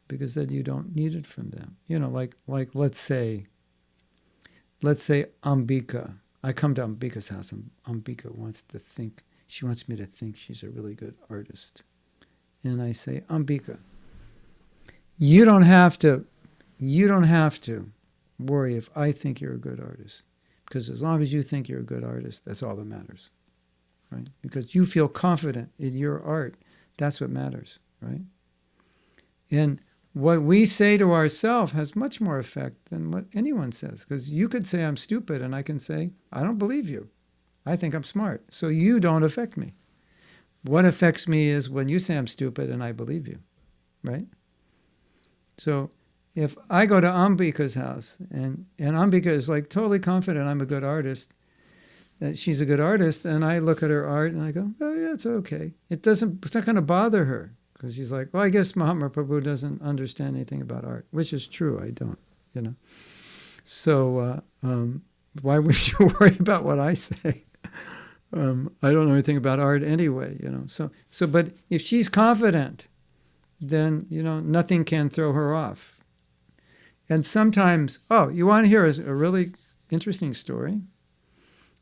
because then you don't need it from them. Like let's say Ambika. I come to Ambika's house, and Ambika she wants me to think she's a really good artist. And I say, Ambika, you don't have to worry if I think you're a good artist, because as long as you think you're a good artist, that's all that matters. right? Because you feel confident in your art. That's what matters, right? And what we say to ourselves has much more effect than what anyone says. Because you could say I'm stupid, and I can say, I don't believe you. I think I'm smart. So you don't affect me. What affects me is when you say I'm stupid and I believe you, right? So if I go to Ambika's house and Ambika is like totally confident I'm a good artist, that she's a good artist, and I look at her art and I go, oh yeah, it's okay. It's not going to bother her because she's like, well, I guess Mahatma Prabhu doesn't understand anything about art, which is true. I don't, you know. So why would you worry about what I say? I don't know anything about art anyway, you know. So, but if she's confident, then, you know, nothing can throw her off. And sometimes, oh, you want to hear a really interesting story?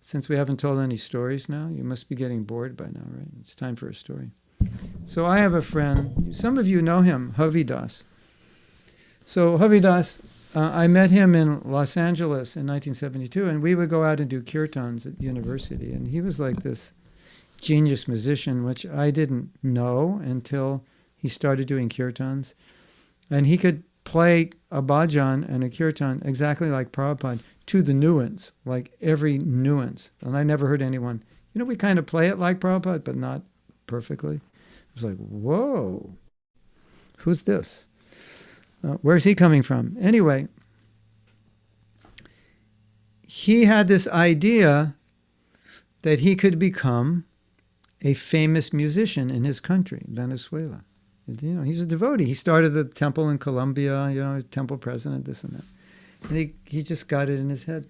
Since we haven't told any stories now, you must be getting bored by now, right? It's time for a story. So I have a friend, some of you know him, Havidas. So Havidas, I met him in Los Angeles in 1972, and we would go out and do kirtans at university. And he was like this genius musician, which I didn't know until he started doing kirtans. And he could play a bhajan and a kirtan exactly like Prabhupada, to the nuance, like every nuance. And I never heard anyone, you know, we kind of play it like Prabhupada, but not perfectly. It was like, whoa, who's this? Where's he coming from? Anyway, he had this idea that he could become a famous musician in his country, Venezuela. You know, he's a devotee. He started the temple in Colombia, you know, temple president, this and that. And he just got it in his head.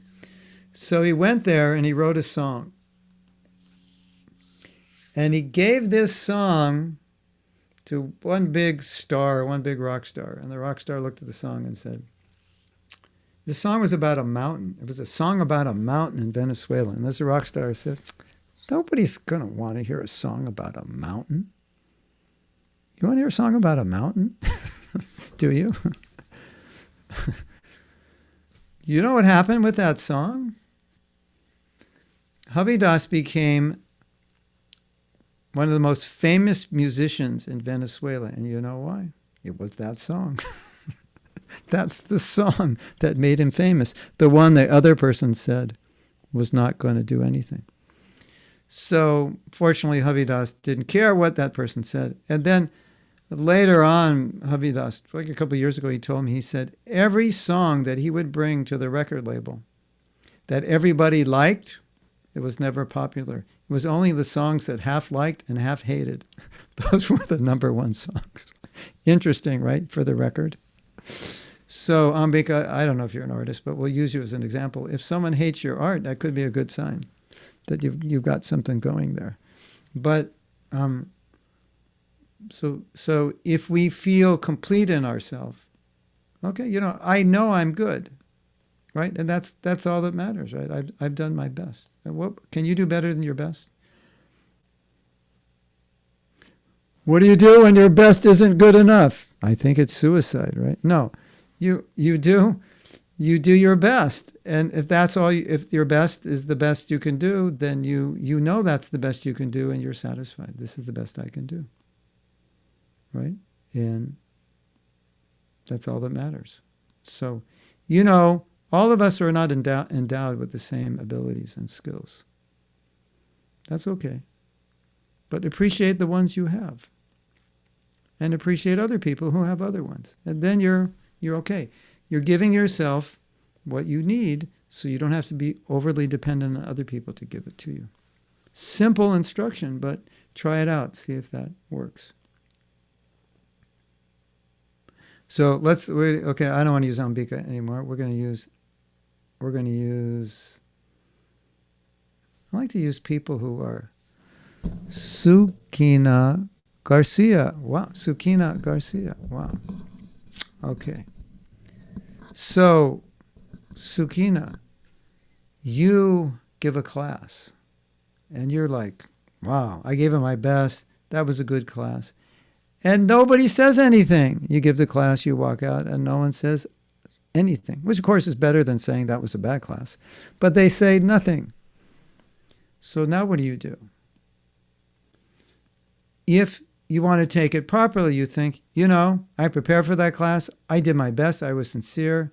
So he went there and he wrote a song. And he gave this song to one big star, one big rock star. And the rock star looked at the song and said, the song was about a mountain. It was a song about a mountain in Venezuela. And this rock star said, nobody's going to want to hear a song about a mountain. You want to hear a song about a mountain? Do you? You know what happened with that song? Havidas became one of the most famous musicians in Venezuela. And you know why? It was that song. That's the song that made him famous. The one the other person said was not going to do anything. So fortunately, Havidas didn't care what that person said. And then later on, Havidas, like a couple of years ago, he told me, he said, every song that he would bring to the record label that everybody liked, it was never popular. It was only the songs that half liked and half hated. Those were the number one songs. Interesting, right, for the record? So, Ambika, I don't know if you're an artist, but we'll use you as an example. If someone hates your art, that could be a good sign that you've got something going there. But so if we feel complete in ourselves, okay, you know I'm good, right? And that's all that matters, right? I've done my best. And what can you do better than your best? What do you do when your best isn't good enough? I think it's suicide, right? No, you do your best, and if that's all, if your best is the best you can do, then you know that's the best you can do, and you're satisfied. This is the best I can do, right? And that's all that matters. So, you know, all of us are not endowed with the same abilities and skills. That's okay. But appreciate the ones you have. And appreciate other people who have other ones. And then you're okay. You're giving yourself what you need so you don't have to be overly dependent on other people to give it to you. Simple instruction, but try it out. See if that works. So okay, I don't want to use Ambika anymore. We're going to use, I like to use people who are Sukina Garcia. Wow, Sukina Garcia. Wow. Okay. So, Sukina, you give a class, and you're like, wow, I gave it my best. That was a good class. And nobody says anything. You give the class, you walk out, and no one says anything, which of course is better than saying that was a bad class. But they say nothing. So now what do? if you want to take it properly, you think, I prepared for that class. I did my best. I was sincere.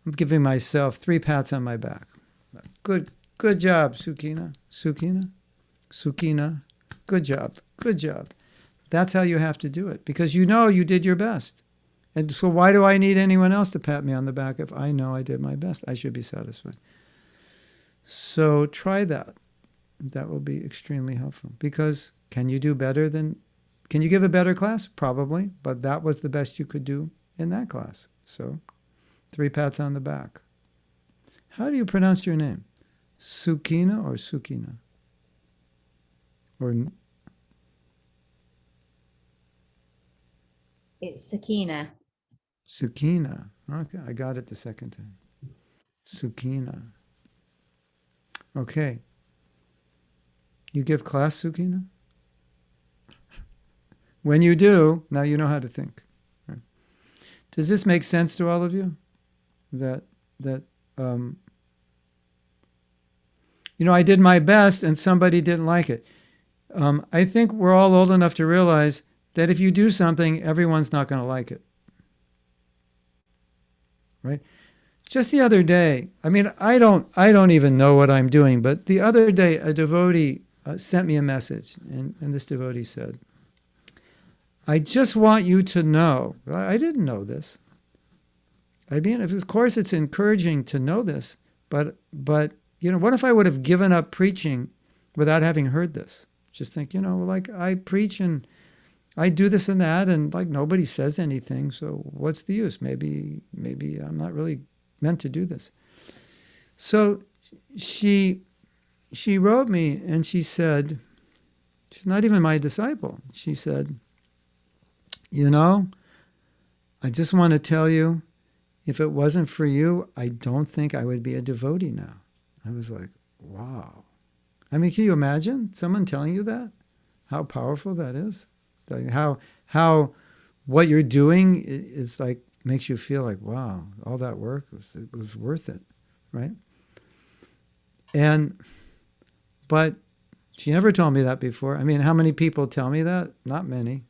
I'm giving myself 3 pats on my back. Good job, Sukina. Sukina. Good job. That's how you have to do it, because you did your best. And so why do I need anyone else to pat me on the back if I know I did my best? I should be satisfied. So try that. That will be extremely helpful. Because can you give a better class? Probably, but that was the best you could do in that class. So 3 pats on the back. How do you pronounce your name? Sukina or Sukina? Or It's Sakina. Sukina. Okay, I got it the second time. Sukina. Okay. You give class, Sukina? When you do, now you know how to think. Right? Does this make sense to all of you? That I did my best and somebody didn't like it. I think we're all old enough to realize that if you do something, everyone's not going to like it. Right? Just the other day, I don't even know what I'm doing, but the other day a devotee sent me a message, and this devotee said, I just want you to know, I didn't know this. Of course it's encouraging to know this, but what if I would have given up preaching without having heard this? Just think, I preach and I do this and that, and nobody says anything, so what's the use? Maybe I'm not really meant to do this. So she wrote me and she said, she's not even my disciple. She said, I just want to tell you, if it wasn't for you, I don't think I would be a devotee now. I was like, wow. Can you imagine someone telling you that? How powerful that is? How what you're doing is makes you feel like, wow, all that work was worth it, right? But she never told me that before. How many people tell me that? Not many.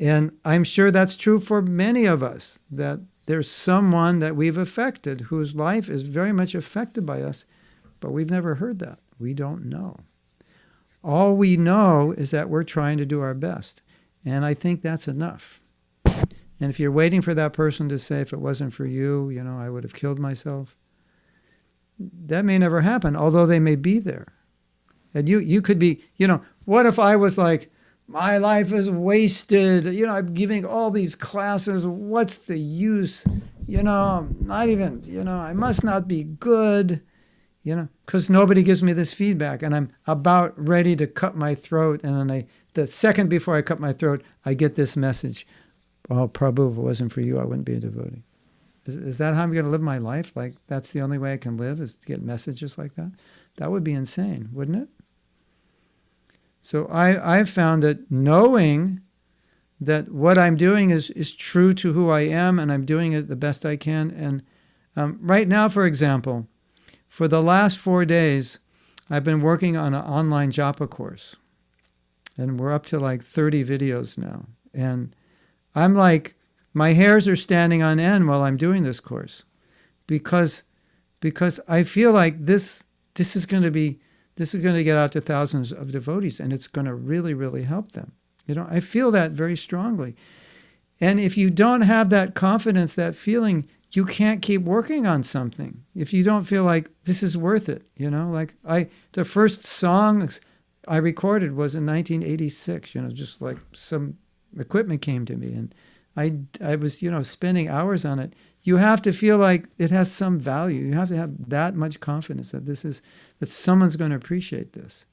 And I'm sure that's true for many of us, that there's someone that we've affected whose life is very much affected by us, but we've never heard that. We don't know. All we know is that we're trying to do our best. And I think that's enough. And if you're waiting for that person to say, if it wasn't for you, I would have killed myself, that may never happen, although they may be there. And you could be, what if I was like, my life is wasted, I'm giving all these classes, what's the use? I'm not even, I must not be good, because nobody gives me this feedback, and I'm about ready to cut my throat, and then the second before I cut my throat, I get this message, oh, Prabhu, if it wasn't for you, I wouldn't be a devotee. Is that how I'm going to live my life? That's the only way I can live, is to get messages like that? That would be insane, wouldn't it? So I've found that knowing that what I'm doing is true to who I am, and I'm doing it the best I can. And right now, for example, for the last 4 days, I've been working on an online japa course. And we're up to 30 videos now. And I'm my hairs are standing on end while I'm doing this course. Because I feel like this is going to get out to thousands of devotees, and it's going to really, really help them. I feel that very strongly. And if you don't have that confidence, that feeling, you can't keep working on something. If you don't feel like this is worth it, the first song I recorded was in 1986, just some equipment came to me, and I was, spending hours on it. You have to feel like it has some value. You have to have that much confidence that someone's going to appreciate this.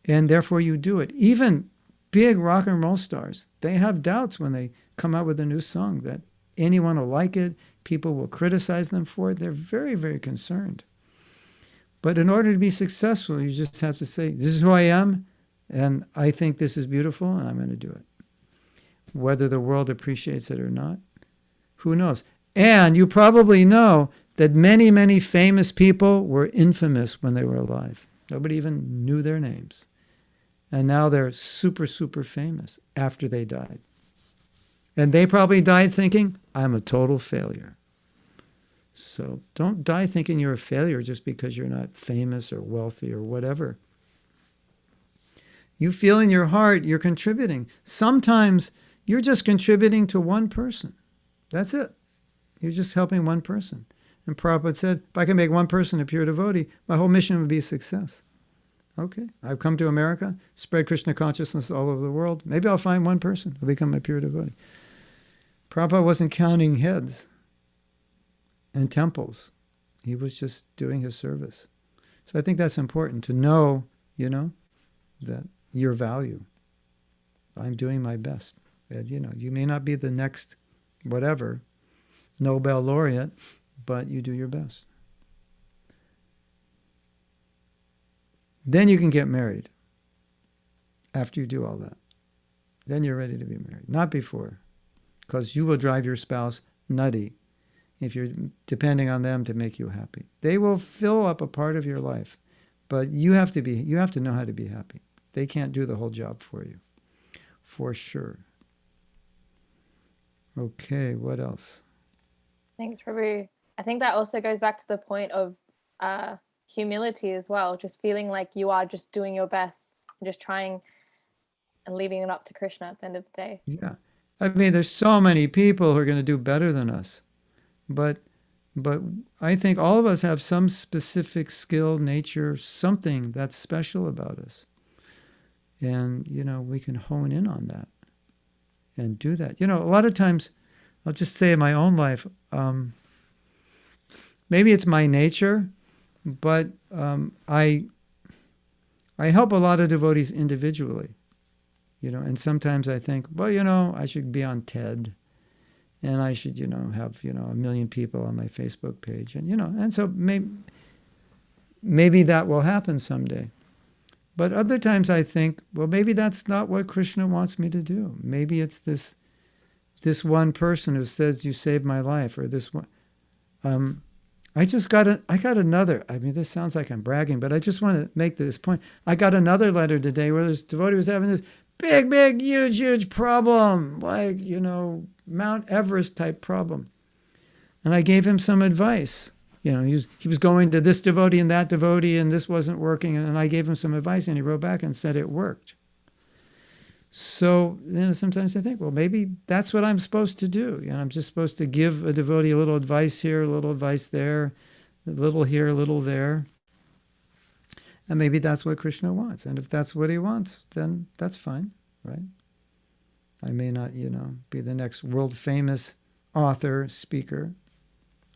And therefore you do it. Even big rock and roll stars, they have doubts when they come out with a new song that anyone will like it, people will criticize them for it. They're very, very concerned. But in order to be successful, you just have to say, this is who I am, and I think this is beautiful, and I'm going to do it. Whether the world appreciates it or not, who knows? And you probably know that many, many famous people were infamous when they were alive. Nobody even knew their names. And now they're super, super famous after they died. And they probably died thinking, I'm a total failure. So don't die thinking you're a failure just because you're not famous or wealthy or whatever. You feel in your heart you're contributing. Sometimes you're just contributing to one person. That's it. You're just helping one person. And Prabhupada said, if I can make one person a pure devotee, my whole mission would be a success. Okay, I've come to America, spread Krishna consciousness all over the world. Maybe I'll find one person who'll become a pure devotee. Prabhupada wasn't counting heads and temples. He was just doing his service. So I think that's important to know, that your value. I'm doing my best. And, you may not be the next whatever, Nobel laureate, but you do your best. Then you can get married. After you do all that. Then you're ready to be married. Not before. Because you will drive your spouse nutty if you're depending on them to make you happy. They will fill up a part of your life. But you have to know how to be happy. They can't do the whole job for you. For sure. Okay, what else? Thanks, Prabhu. I think that also goes back to the point of humility as well, just feeling like you are just doing your best and just trying and leaving it up to Krishna at the end of the day. Yeah. I mean, there's so many people who are going to do better than us. But I think all of us have some specific skill, nature, something that's special about us. And, we can hone in on that and do that. A lot of times, I'll just say in my own life, maybe it's my nature, but I help a lot of devotees individually, and sometimes I think, well, I should be on TED, and I should, have, 1 million people on my Facebook page, and so maybe that will happen someday. But other times I think, well, maybe that's not what Krishna wants me to do. Maybe it's this one person who says, you saved my life, or this one. I got another, this sounds like I'm bragging, but I just want to make this point. I got another letter today where this devotee was having this big, huge problem, like, Mount Everest type problem. And I gave him some advice. He was going to this devotee, and this wasn't working. And I gave him some advice, and he wrote back and said it worked. So sometimes I think, well, maybe that's what I'm supposed to do. I'm just supposed to give a devotee a little advice here, a little advice there, a little here, a little there. And maybe that's what Krishna wants. And if that's what he wants, then that's fine, right? I may not, be the next world famous author, speaker.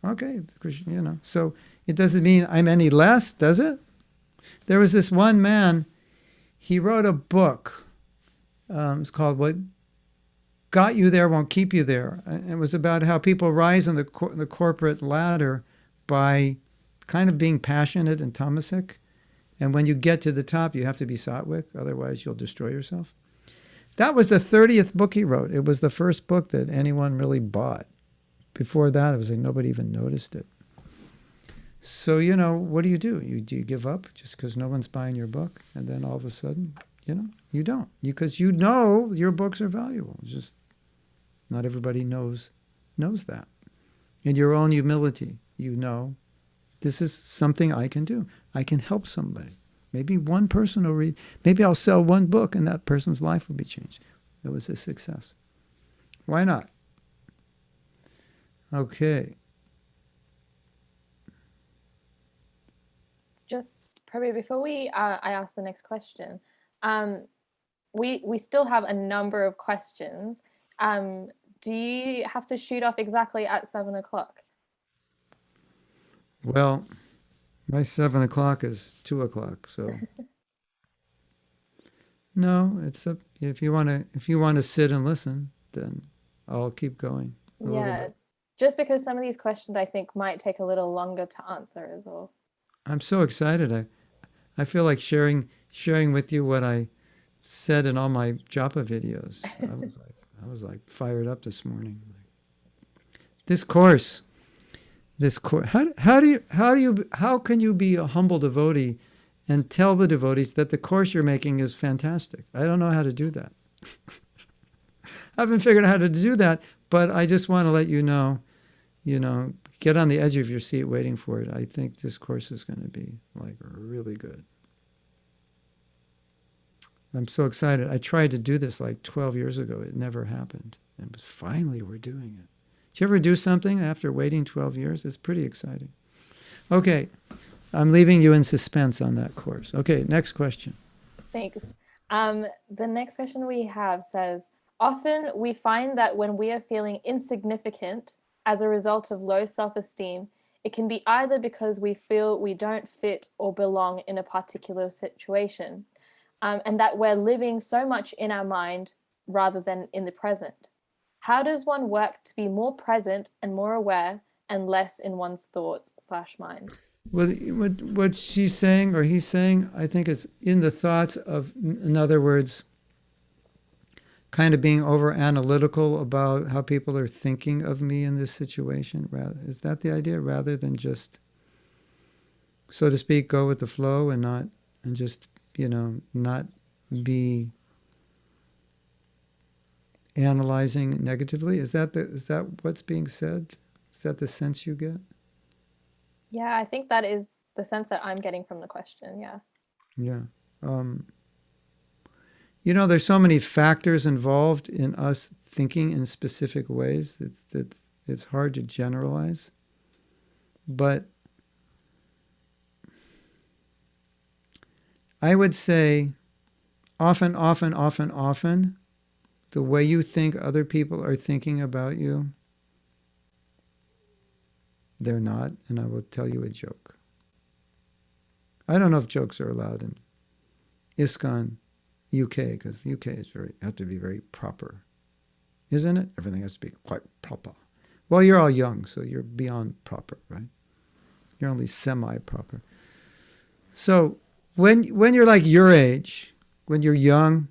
Okay, Krishna, So it doesn't mean I'm any less, does it? There was this one man, he wrote a book. It's called What Got You There Won't Keep You There. And it was about how people rise on the corporate ladder by kind of being passionate and tamasic. And when you get to the top, you have to be sattvic, otherwise you'll destroy yourself. That was the 30th book he wrote. It was the first book that anyone really bought. Before that, it was like nobody even noticed it. So, what do? Do you give up just because no one's buying your book? And then all of a sudden, you don't. Because your books are valuable. It's just not everybody knows that. In your own humility, this is something I can do. I can help somebody. Maybe one person will read. Maybe I'll sell one book and that person's life will be changed. It was a success. Why not? Okay. Just probably before I ask the next question, we still have a number of questions. Do you have to shoot off exactly at 7:00? Well, my 7:00 is 2:00, so no, it's up. If you want to sit and listen, then I'll keep going. Yeah, just because some of these questions I think might take a little longer to answer as well. I'm so excited. I feel like sharing with you what I said in all my japa videos. I was like fired up this morning. This course. How can you be a humble devotee and tell the devotees that the course you're making is fantastic. I don't know how to do that. I haven't figured out how to do that, but I just want to let you know, get on the edge of your seat waiting for it. I think this course is going to be like really good. I'm so excited. I tried to do this like 12 years ago. It never happened. And finally we're doing it. Did you ever do something after waiting 12 years? It's pretty exciting. Okay. I'm leaving you in suspense on that course. Okay, next question. Thanks. The next question we have says, often we find that when we are feeling insignificant as a result of low self-esteem, it can be either because we feel we don't fit or belong in a particular situation, and that we're living so much in our mind rather than in the present. How does one work to be more present and more aware and less in one's thoughts/mind? Well, what she's saying or he's saying, I think it's in the thoughts of, in other words, kind of being over analytical about how people are thinking of me in this situation. Is that the idea? Rather than just, so to speak, go with the flow and just, not be analyzing negatively. Is that what's being said? Is that the sense you get? Yeah, I think that is the sense that I'm getting from the question. Yeah. Yeah. There's so many factors involved in us thinking in specific ways that it's hard to generalize. But I would say often, the way you think other people are thinking about you, they're not, and I will tell you a joke. I don't know if jokes are allowed in ISKCON UK, because the UK is have to be very proper, isn't it? Everything has to be quite proper. Well, you're all young, so you're beyond proper, right? You're only semi-proper. So when you're like your age, when you're young,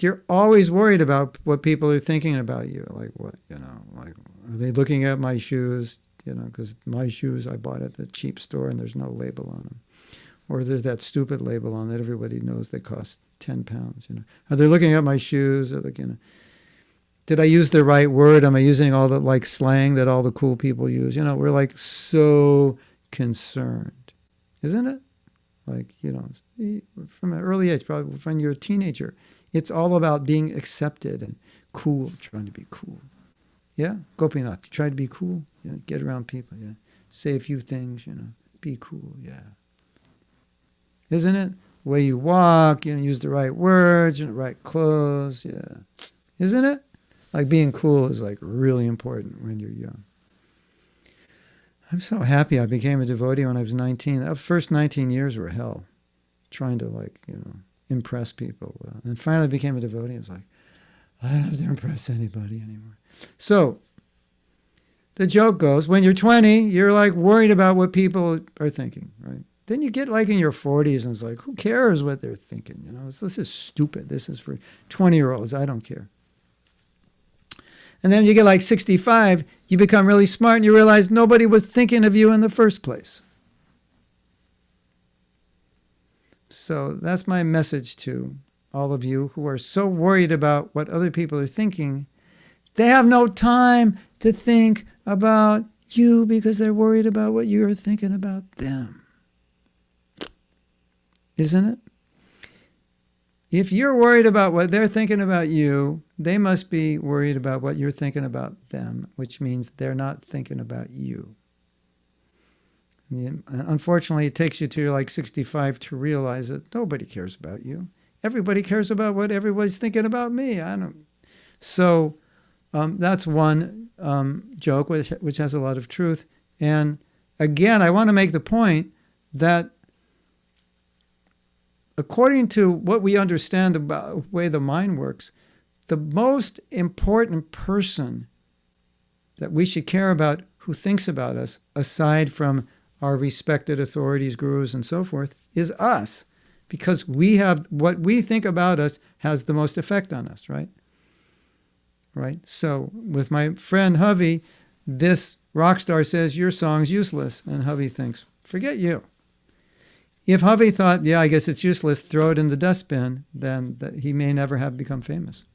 you're always worried about what people are thinking about you. Like what, like, are they looking at my shoes? Because my shoes I bought at the cheap store and there's no label on them. Or there's that stupid label on that everybody knows they cost 10 pounds. Are they looking at my shoes? Or did I use the right word? Am I using all the like slang that all the cool people use? We're like so concerned, isn't it? Like, from an early age, probably when you're a teenager, it's all about being accepted and cool, trying to be cool. Yeah, Gopinath, try to be cool. Get around people. Yeah, say a few things. Be cool. Yeah, isn't it? The way you walk, use the right words, the right clothes. Yeah, isn't it? Like being cool is like really important when you're young. I'm so happy I became a devotee when I was 19. The first 19 years were hell, trying to impress people. And finally I became a devotee. I was like, I don't have to impress anybody anymore. So the joke goes, when you're 20, you're like worried about what people are thinking, right? Then you get like in your 40s and it's like, who cares what they're thinking? This is stupid. This is for 20-year-olds. I don't care. And then you get like 65, you become really smart and you realize nobody was thinking of you in the first place. So that's my message to all of you who are so worried about what other people are thinking. They have no time to think about you because they're worried about what you're thinking about them. Isn't it? If you're worried about what they're thinking about you, they must be worried about what you're thinking about them, which means they're not thinking about you. Unfortunately, it takes you to you're like 65 to realize that nobody cares about you. Everybody cares about what everybody's thinking about me. So that's one joke which has a lot of truth. And again, I want to make the point that according to what we understand about the way the mind works, the most important person that we should care about who thinks about us, aside from our respected authorities, gurus, and so forth, is us. Because we have what we think about us has the most effect on us, right? Right? So with my friend Hovey, this rock star says, your song's useless. And Hovey thinks, forget you. If Hovey thought, yeah, I guess it's useless, throw it in the dustbin, then he may never have become famous.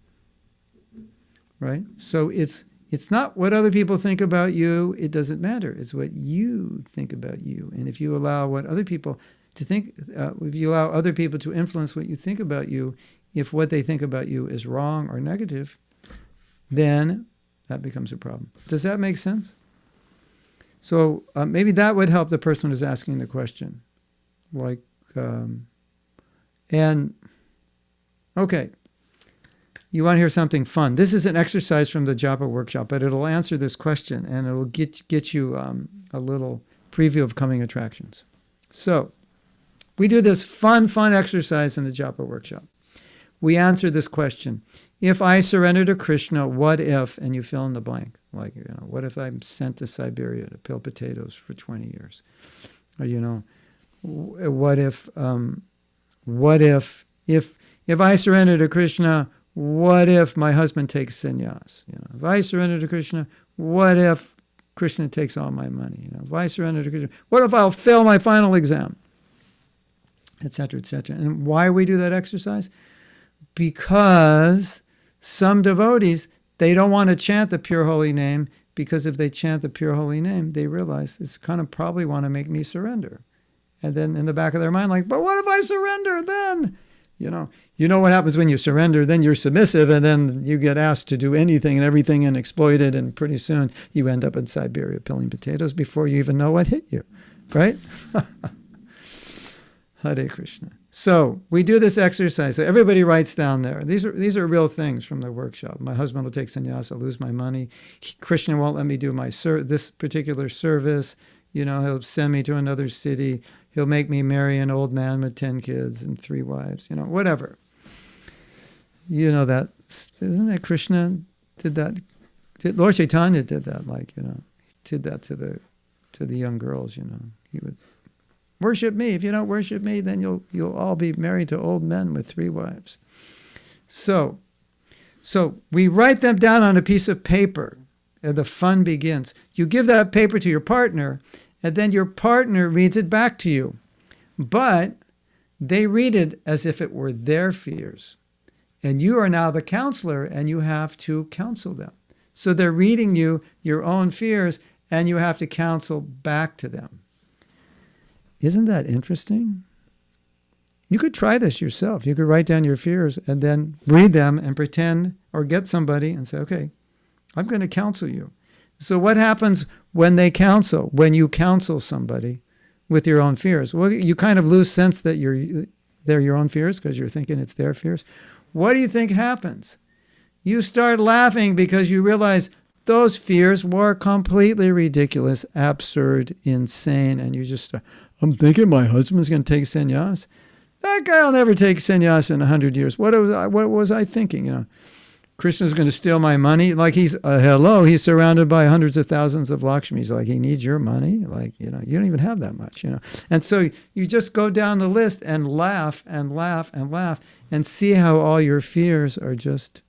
Right? So it's not what other people think about you. It doesn't matter. It's what you think about you. And if you allow what other people to think, if you allow other people to influence what you think about you, if what they think about you is wrong or negative, then that becomes a problem. Does that make sense? So maybe that would help the person who's asking the question. Like, okay. You want to hear something fun. This is an exercise from the Japa workshop, but it'll answer this question, and it'll get you a little preview of coming attractions. So we do this fun exercise in the Japa workshop. We answer this question. If I surrender to Krishna, what if, and you fill in the blank. Like, what if I'm sent to Siberia to peel potatoes for 20 years? Or, what if I surrender to Krishna, what if my husband takes sannyas? If I surrender to Krishna, what if Krishna takes all my money? If I surrender to Krishna, what if I'll fail my final exam? Etc., etc. And why we do that exercise? Because some devotees, they don't want to chant the pure holy name, because if they chant the pure holy name, they realize it's kind of probably want to make me surrender. And then in the back of their mind, like, but what if I surrender then? You know what happens when you surrender, then you're submissive, and then you get asked to do anything and everything and exploited, and pretty soon you end up in Siberia peeling potatoes before you even know what hit you, right? Hare Krishna. So we do this exercise. So everybody writes down there. These are real things from the workshop. My husband will take sannyas, I'll lose my money. Krishna won't let me do this particular service. He'll send me to another city. He'll make me marry an old man with 10 kids and 3 wives, whatever. That, isn't that Krishna did that? Lord Chaitanya did that, he did that to the young girls, He would worship me. If you don't worship me, then you'll all be married to old men with 3 wives. So we write them down on a piece of paper, and the fun begins. You give that paper to your partner, and then your partner reads it back to you. But they read it as if it were their fears. And you are now the counselor, and you have to counsel them. So they're reading you your own fears, and you have to counsel back to them. Isn't that interesting? You could try this yourself. You could write down your fears and then read them and pretend, or get somebody and say, okay, I'm going to counsel you. So what happens when you counsel somebody with your own fears? Well, you kind of lose sense that they're your own fears because you're thinking it's their fears. What do you think happens? You start laughing because you realize those fears were completely ridiculous, absurd, insane, and you just start, I'm thinking my husband's going to take sannyas. That guy will never take sannyas in 100 years. What was I thinking? Krishna's going to steal my money. Like he's surrounded by hundreds of thousands of Lakshmis. Like he needs your money. You don't even have that much, And so you just go down the list and laugh and laugh and laugh and see how all your fears are just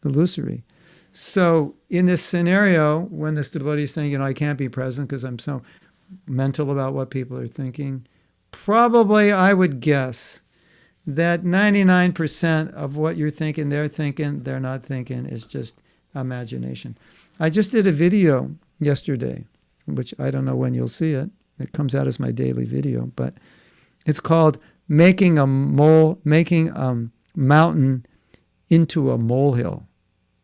illusory. So in this scenario, when this devotee is saying, I can't be present because I'm so mental about what people are thinking, probably I would guess that 99% of what you're thinking, they're not thinking, is just imagination. I just did a video yesterday, which I don't know when you'll see it. It comes out as my daily video, but it's called making a mountain into a molehill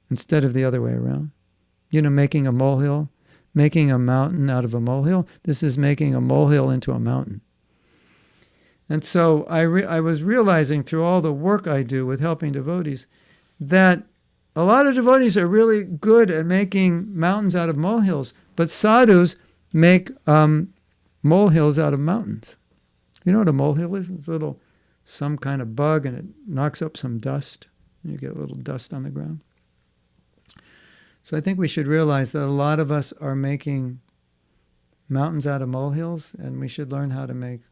instead of the other way around. Making a mountain out of a molehill. This is making a molehill into a mountain. And so I was realizing through all the work I do with helping devotees that a lot of devotees are really good at making mountains out of molehills, but sadhus make molehills out of mountains. You know what a molehill is? It's some kind of bug, and it knocks up some dust, and you get a little dust on the ground. So I think we should realize that a lot of us are making mountains out of molehills, and we should learn how to make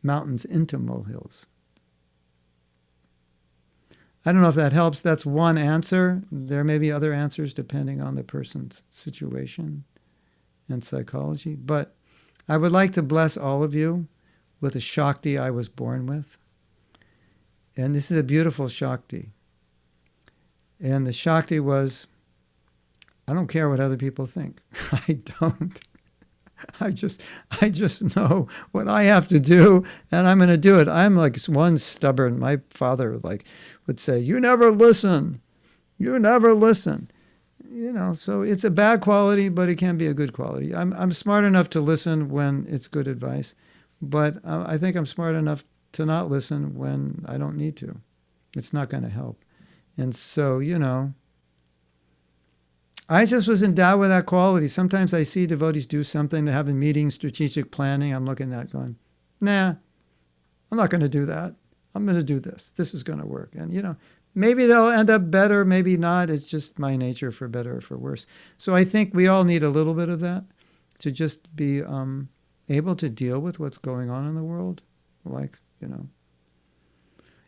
mountains into molehills. I don't know if that helps. That's one answer. There may be other answers depending on the person's situation and psychology. But I would like to bless all of you with a Shakti I was born with. And this is a beautiful Shakti. And the Shakti was, I don't care what other people think. I don't. I just know what I have to do, and I'm going to do it. I'm like one stubborn. My father would say, "You never listen. You never listen." So it's a bad quality, but it can be a good quality. I'm smart enough to listen when it's good advice, but I think I'm smart enough to not listen when I don't need to. It's not going to help. And so, I just was endowed with that quality. Sometimes I see devotees do something, they're having meetings, strategic planning. I'm looking at that going, nah, I'm not going to do that. I'm going to do this. This is going to work. And, maybe they'll end up better, maybe not. It's just my nature, for better or for worse. So I think we all need a little bit of that to just be able to deal with what's going on in the world.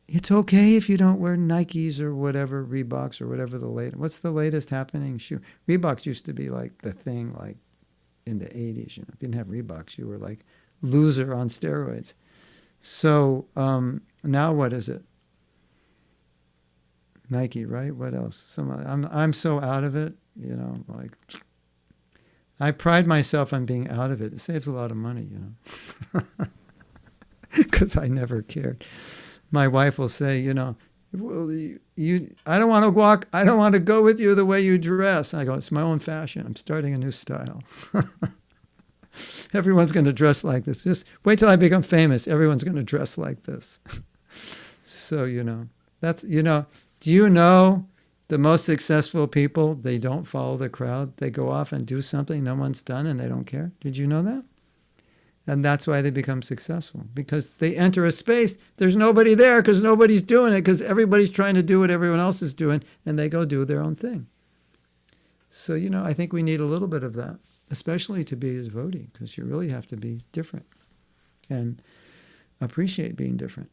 It's okay if you don't wear Nikes or whatever, Reeboks or whatever what's the latest happening shoe? Reeboks used to be like the thing like in the 80s. If you didn't have Reeboks, you were like loser on steroids. So now what is it? Nike, right? What else? I'm so out of it, I pride myself on being out of it. It saves a lot of money, because I never cared. My wife will say, well, I don't want to walk. I don't want to go with you the way you dress. And I go, it's my own fashion. I'm starting a new style. Everyone's going to dress like this. Just wait till I become famous. Everyone's going to dress like this. So, that's, do you know the most successful people, they don't follow the crowd. They go off and do something no one's done and they don't care. Did you know that? And that's why they become successful, because they enter a space, there's nobody there because nobody's doing it, because everybody's trying to do what everyone else is doing, and they go do their own thing. So, I think we need a little bit of that, especially to be a devotee, because you really have to be different and appreciate being different.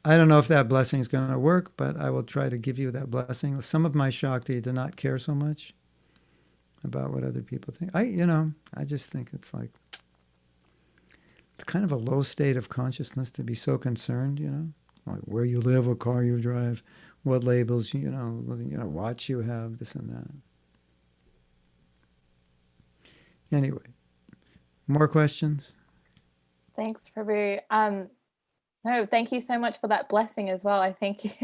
I don't know if that blessing is going to work, but I will try to give you that blessing. Some of my Shakti do not care so much about what other people think. I just think it's like kind of a low state of consciousness to be so concerned, like where you live, what car you drive, what labels, watch you have, this and that. Anyway, more questions? Thanks, Prabhu. No, thank you so much for that blessing as well. I think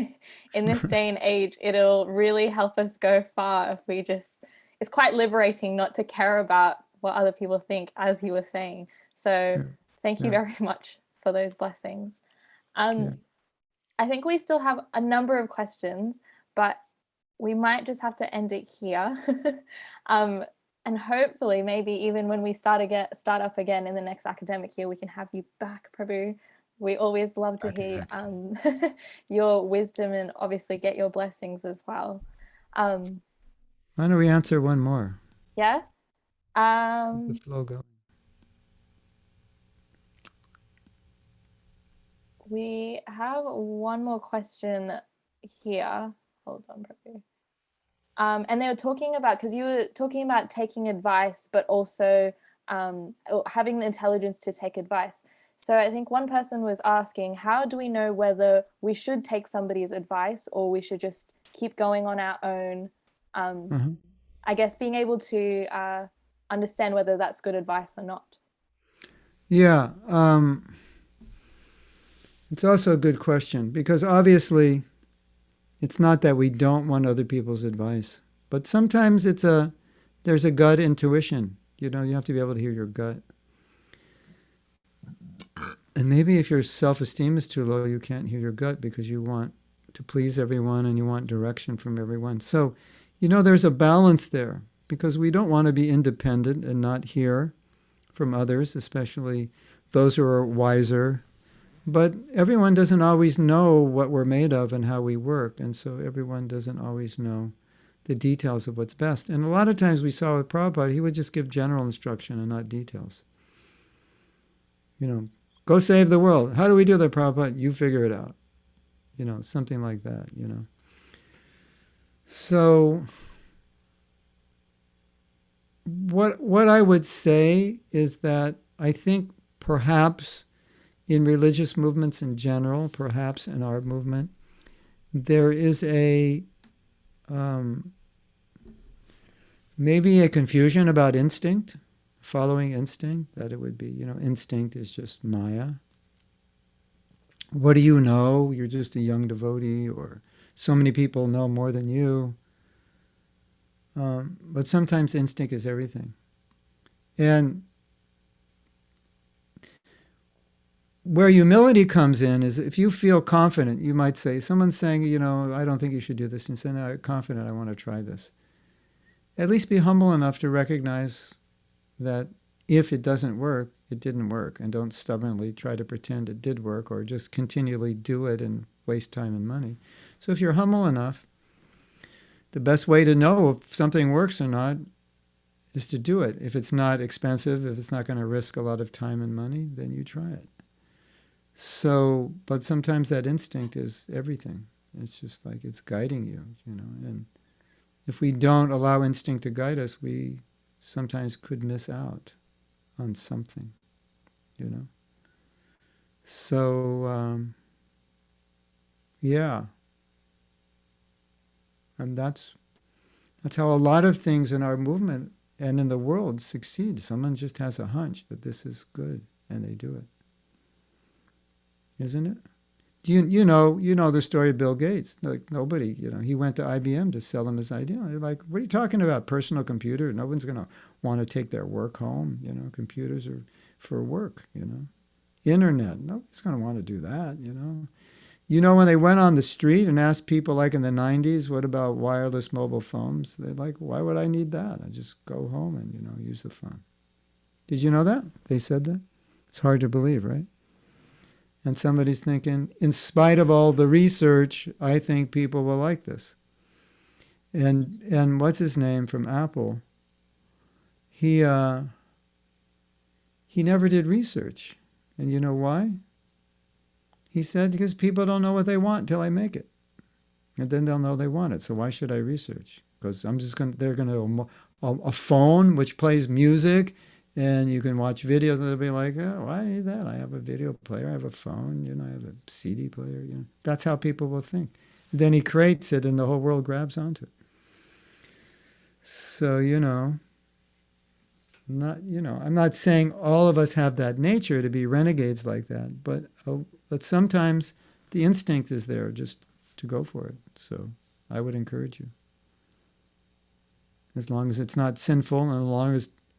in this day and age, it'll really help us go far if we it's quite liberating not to care about what other people think, as you were saying. So thank you very much for those blessings. I think we still have a number of questions, but we might just have to end it here. And hopefully maybe even when we start up again in the next academic year, we can have you back, Prabhu. We always love to hear your wisdom and obviously get your blessings as well. Why don't we answer one more? Yeah. The flow going. We have one more question here. Hold on, Prabhu. And they were talking about, because you were talking about taking advice, but also having the intelligence to take advice. So I think one person was asking, how do we know whether we should take somebody's advice or we should just keep going on our own? I guess being able to understand whether that's good advice or not. Yeah. It's also a good question, because obviously it's not that we don't want other people's advice, but sometimes there's a gut intuition. You have to be able to hear your gut. And maybe if your self-esteem is too low, you can't hear your gut because you want to please everyone and you want direction from everyone. So, there's a balance there, because we don't want to be independent and not hear from others, especially those who are wiser. But everyone doesn't always know what we're made of and how we work. And so everyone doesn't always know the details of what's best. And a lot of times we saw with Prabhupada, he would just give general instruction and not details. Go save the world. How do we do that, Prabhupada? You figure it out. Something like that, So what I would say is that I think perhaps in religious movements in general, perhaps in our movement, there is um, maybe a confusion about instinct, following instinct, that it would be, instinct is just Maya. What do you know? You're just a young devotee, or so many people know more than you. But sometimes instinct is everything. And where humility comes in is if you feel confident, you might say, someone's saying, I don't think you should do this. And say, no, I'm confident, I want to try this. At least be humble enough to recognize that if it doesn't work, it didn't work. And don't stubbornly try to pretend it did work or just continually do it and waste time and money. So if you're humble enough, the best way to know if something works or not is to do it. If it's not expensive, if it's not going to risk a lot of time and money, then you try it. So, but sometimes that instinct is everything. It's just like it's guiding you, and if we don't allow instinct to guide us, we sometimes could miss out on something, So, yeah. And that's how a lot of things in our movement and in the world succeed. Someone just has a hunch that this is good, and they do it. Isn't it? You know the story of Bill Gates. Like nobody, he went to IBM to sell them his idea. They're like, what are you talking about? Personal computer? No one's going to want to take their work home. Computers are for work. Internet. Nobody's going to want to do that. When they went on the street and asked people, like in the 90s, what about wireless mobile phones? They're like, why would I need that? I just go home and use the phone. Did you know that? They said that? It's hard to believe, right? And somebody's thinking, in spite of all the research, I think people will like this. And what's his name from Apple? He never did research. And you know why? He said, because people don't know what they want until I make it. And then they'll know they want it. So why should I research? Because they're going to, a phone which plays music, and you can watch videos, and they'll be like, oh, why do I need that? I have a video player, I have a phone, I have a CD player. That's how people will think. Then he creates it, and the whole world grabs onto it. So, I'm not saying all of us have that nature to be renegades like that, but sometimes the instinct is there just to go for it. So I would encourage you. As long as it's not sinful, and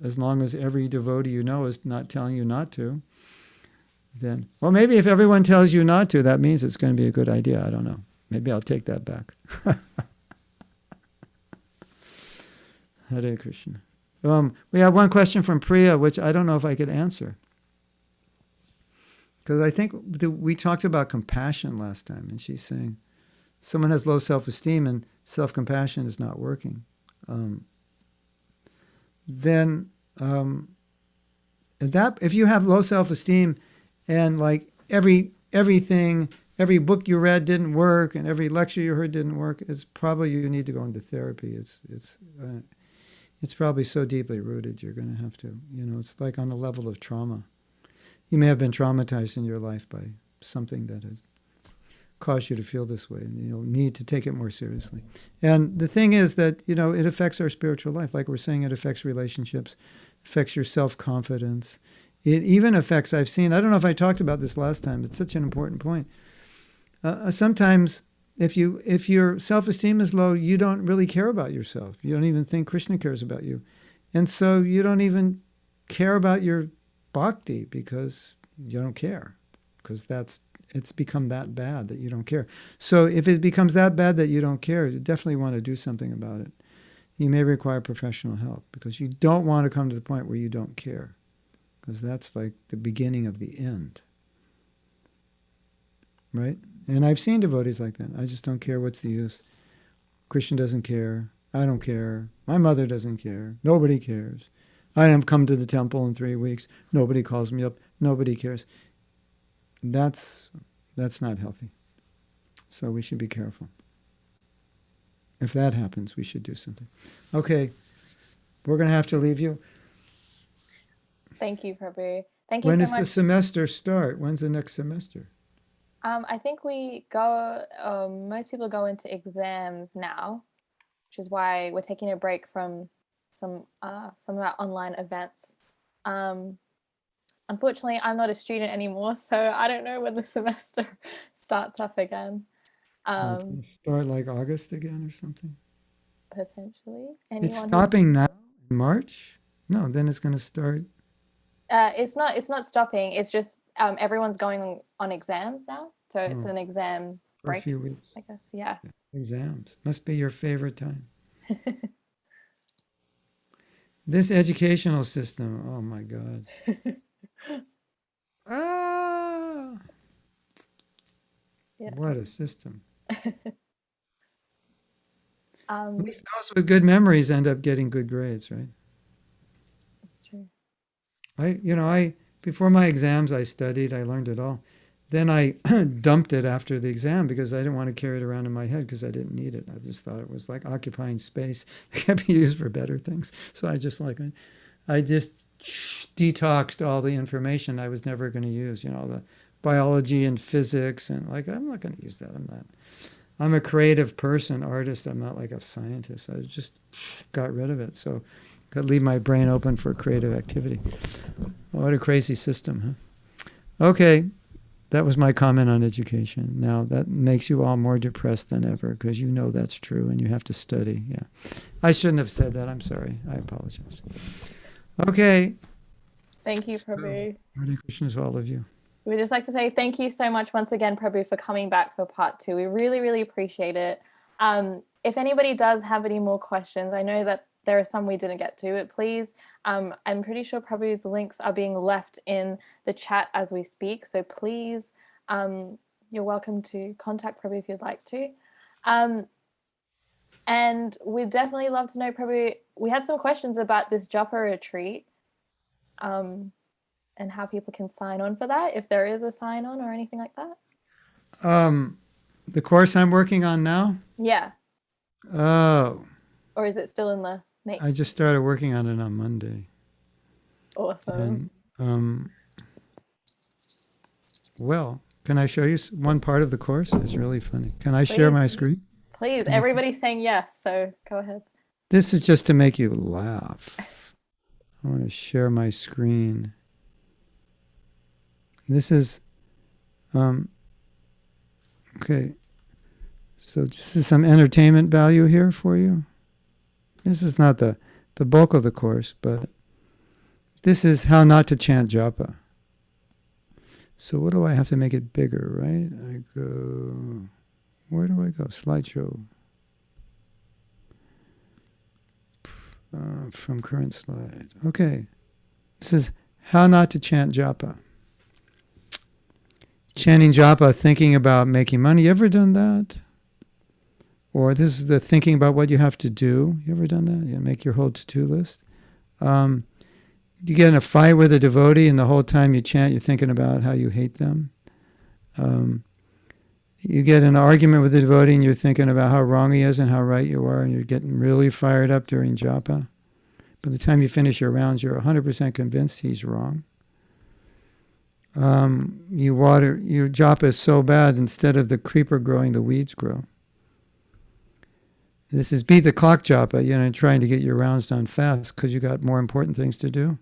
as long as every devotee is not telling you not to, then, well, maybe if everyone tells you not to, that means it's going to be a good idea. I don't know. Maybe I'll take that back. Hare Krishna. We have one question from Priya, which I don't know if I could answer. Because I think we talked about compassion last time, and she's saying someone has low self-esteem and self-compassion is not working. Then if you have low self-esteem and like every book you read didn't work and every lecture you heard didn't work, it's probably you need to go into therapy. It's probably so deeply rooted you're going to have to, it's like on the level of trauma. You may have been traumatized in your life by something that has caused you to feel this way, and you'll need to take it more seriously. And the thing is that, it affects our spiritual life. Like we're saying, it affects relationships, affects your self-confidence. It even affects, I don't know if I talked about this last time, it's such an important point. Sometimes if your self-esteem is low, you don't really care about yourself. You don't even think Krishna cares about you. And so you don't even care about your bhakti because you don't care. Because it's become that bad that you don't care. So if it becomes that bad that you don't care, you definitely want to do something about it. You may require professional help because you don't want to come to the point where you don't care. Because that's like the beginning of the end. Right? And I've seen devotees like that. I just don't care. What's the use? Krishna doesn't care. I don't care. My mother doesn't care. Nobody cares. I haven't come to the temple in 3 weeks. Nobody calls me up. Nobody cares. That's not healthy. So we should be careful. If that happens, we should do something. Okay. we're going to have to leave you. Thank you, Prabhu. Thank you When so does the much. semester start? When's the next semester? I think we go, most people go into exams now, which is why we're taking a break from some of our online events. Unfortunately, I'm not a student anymore, so I don't know when the semester starts up again. It's going to start like August again or something. Potentially. It's Anyone who stopping now in March? No, then it's going to start it's not stopping. It's just everyone's going on exams now, so it's an exam for a break, few weeks. I guess. Yeah. Exams. Must be your favorite time. This educational system, oh my God. Ah, Yeah. what a system. At Um, least those with good memories end up getting good grades, right? that's true. I before my exams I studied, I learned it all. Then I dumped it after the exam because I didn't want to carry it around in my head because I didn't need it. I just thought it was like occupying space. It can be used for better things. So I just detoxed all the information I was never going to use, the biology and physics and like I'm not going to use that. I'm a creative person, artist. I'm not like a scientist. I just got rid of it. So could leave my brain open for creative activity. What a crazy system, huh? Okay, that was my comment on education. Now that makes you all more depressed than ever because you know that's true and you have to study. Yeah, I shouldn't have said that. I'm sorry. I apologize. Okay. Thank you, So, Prabhu. Hare Krishna to all of you. We'd just like to say thank you so much once again, Prabhu, for coming back for part 2. We really, really appreciate it. If anybody does have any more questions, I know that there are some we didn't get to, but please, I'm pretty sure Prabhu's links are being left in the chat as we speak. So please, you're welcome to contact Prabhu if you'd like to. And we'd definitely love to know, Prabhu, we had some questions about this Japa retreat. And how people can sign on for that, if there is a sign on or anything like that. The course I'm working on now? Yeah. Oh, Or is it still in the make? I just started working on it on Monday. Awesome. And, well, can I show you one part of the course? It's really funny. Can I share my screen? Please. Everybody's saying yes, so go ahead. This is just to make you laugh. I want to share my screen. This is, okay. So this is some entertainment value here for you. This is not the bulk of the course, but this is how not to chant japa. So what do I have to make it bigger, right? I go, where do I go? Slideshow. From current slide. Okay. This is how not to chant japa. Chanting japa, thinking about making money. You ever done that? Or this is the thinking about what you have to do. You ever done that? You make your whole to-do list. You get in a fight with a devotee and the whole time you chant, you're thinking about how you hate them. You get in an argument with a devotee and you're thinking about how wrong he is and how right you are, and you're getting really fired up during japa. By the time you finish your rounds, you're 100% convinced he's wrong. Your japa is so bad, instead of the creeper growing, the weeds grow. This is beat the clock japa, trying to get your rounds done fast because you got more important things to do.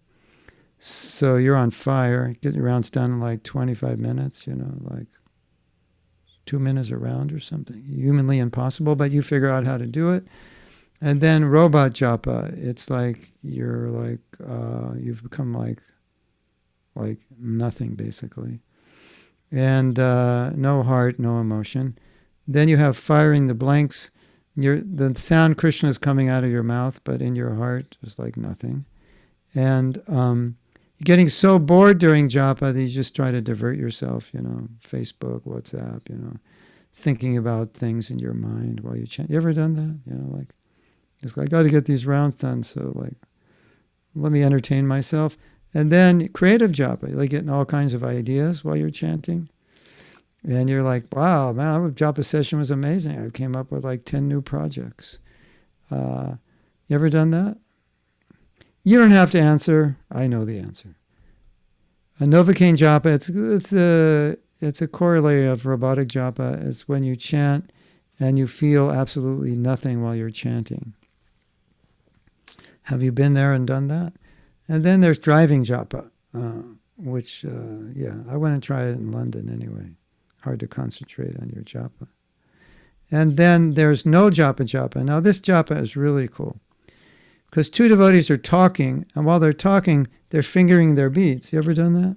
So you're on fire, get your rounds done in like 25 minutes, like 2 minutes a round or something. Humanly impossible, but you figure out how to do it. And then robot japa, it's like you're like, you've become like nothing basically. And no heart, no emotion. Then you have firing the blanks. The sound Krishna is coming out of your mouth, but in your heart, it's like nothing. And you're getting so bored during japa that you just try to divert yourself, Facebook, WhatsApp, thinking about things in your mind while you chant. You ever done that? It's like, I got to get these rounds done, so let me entertain myself. And then creative japa, like getting all kinds of ideas while you're chanting. And you're like, wow, man, the japa session was amazing. I came up with like 10 new projects. You ever done that? You don't have to answer. I know the answer. A Novocaine japa, it's a corollary of robotic japa. It's when you chant and you feel absolutely nothing while you're chanting. Have you been there and done that? And then there's driving japa, which, I went and tried it in London anyway. Hard to concentrate on your japa. And then there's no japa. Now this japa is really cool because two devotees are talking, and while they're talking, they're fingering their beads. You ever done that?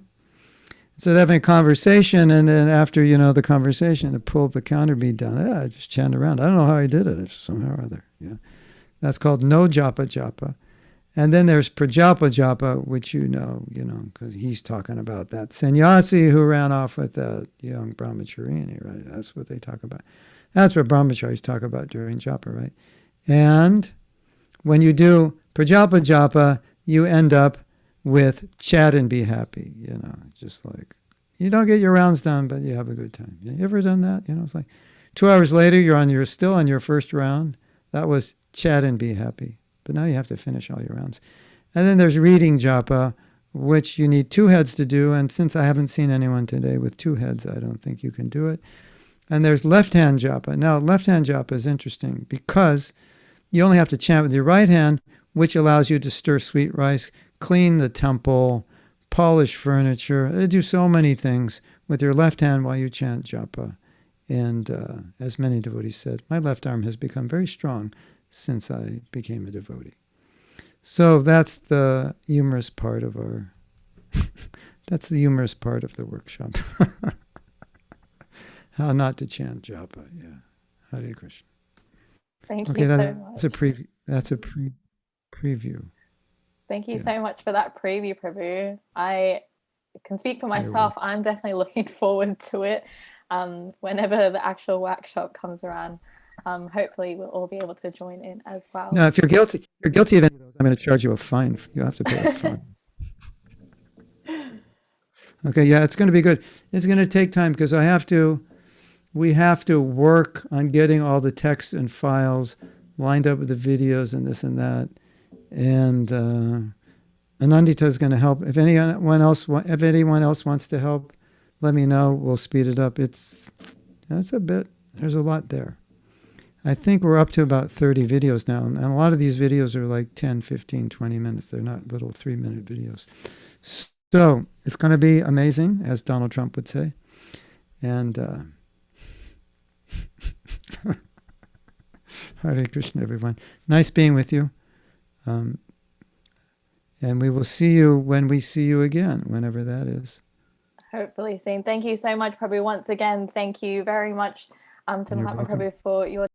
So they're having a conversation, and then after, the conversation, they pull the counter bead down. I just chant around. I don't know how I did it. It's somehow or other. Yeah. That's called no japa. And then there's prajapa, which because he's talking about that sannyasi who ran off with that young brahmacharini, right? That's what they talk about. That's what brahmacharis talk about during japa, right? And when you do prajapa, you end up with chat and be happy, just like you don't get your rounds done, but you have a good time. You ever done that? It's like 2 hours later, you're still on your first round. That was chat and be happy. But now you have to finish all your rounds. And then there's reading japa, which you need 2 heads to do. And since I haven't seen anyone today with 2 heads, I don't think you can do it. And there's left-hand japa. Now, left-hand japa is interesting because you only have to chant with your right hand, which allows you to stir sweet rice, clean the temple, polish furniture, do so many things with your left hand while you chant japa. And as many devotees said, my left arm has become very strong since I became a devotee. So that's the humorous part of that's the humorous part of the workshop. How not to chant japa, yeah. Hare Krishna. Thank you so much. That's a preview. That's a preview. Thank you so much for that preview, Prabhu. I can speak for myself. I'm definitely looking forward to it. Whenever the actual workshop comes around, hopefully we'll all be able to join in as well. Now, if you're guilty of any of those, I'm going to charge you a fine. You have to pay a fine. Okay, yeah, it's going to be good. It's going to take time because we have to work on getting all the text and files lined up with the videos and this and that. And Anandita is going to help. If anyone else wants to help, let me know. We'll speed it up. There's a lot there. I think we're up to about 30 videos now. And a lot of these videos are like 10, 15, 20 minutes. They're not little 3-minute videos. So it's going to be amazing, as Donald Trump would say. And Hare Krishna, everyone. Nice being with you. And we will see you when we see you again, whenever that is. Hopefully soon. Thank you so much, Prabhu. Once again, thank you very much to Mahatma Prabhu for your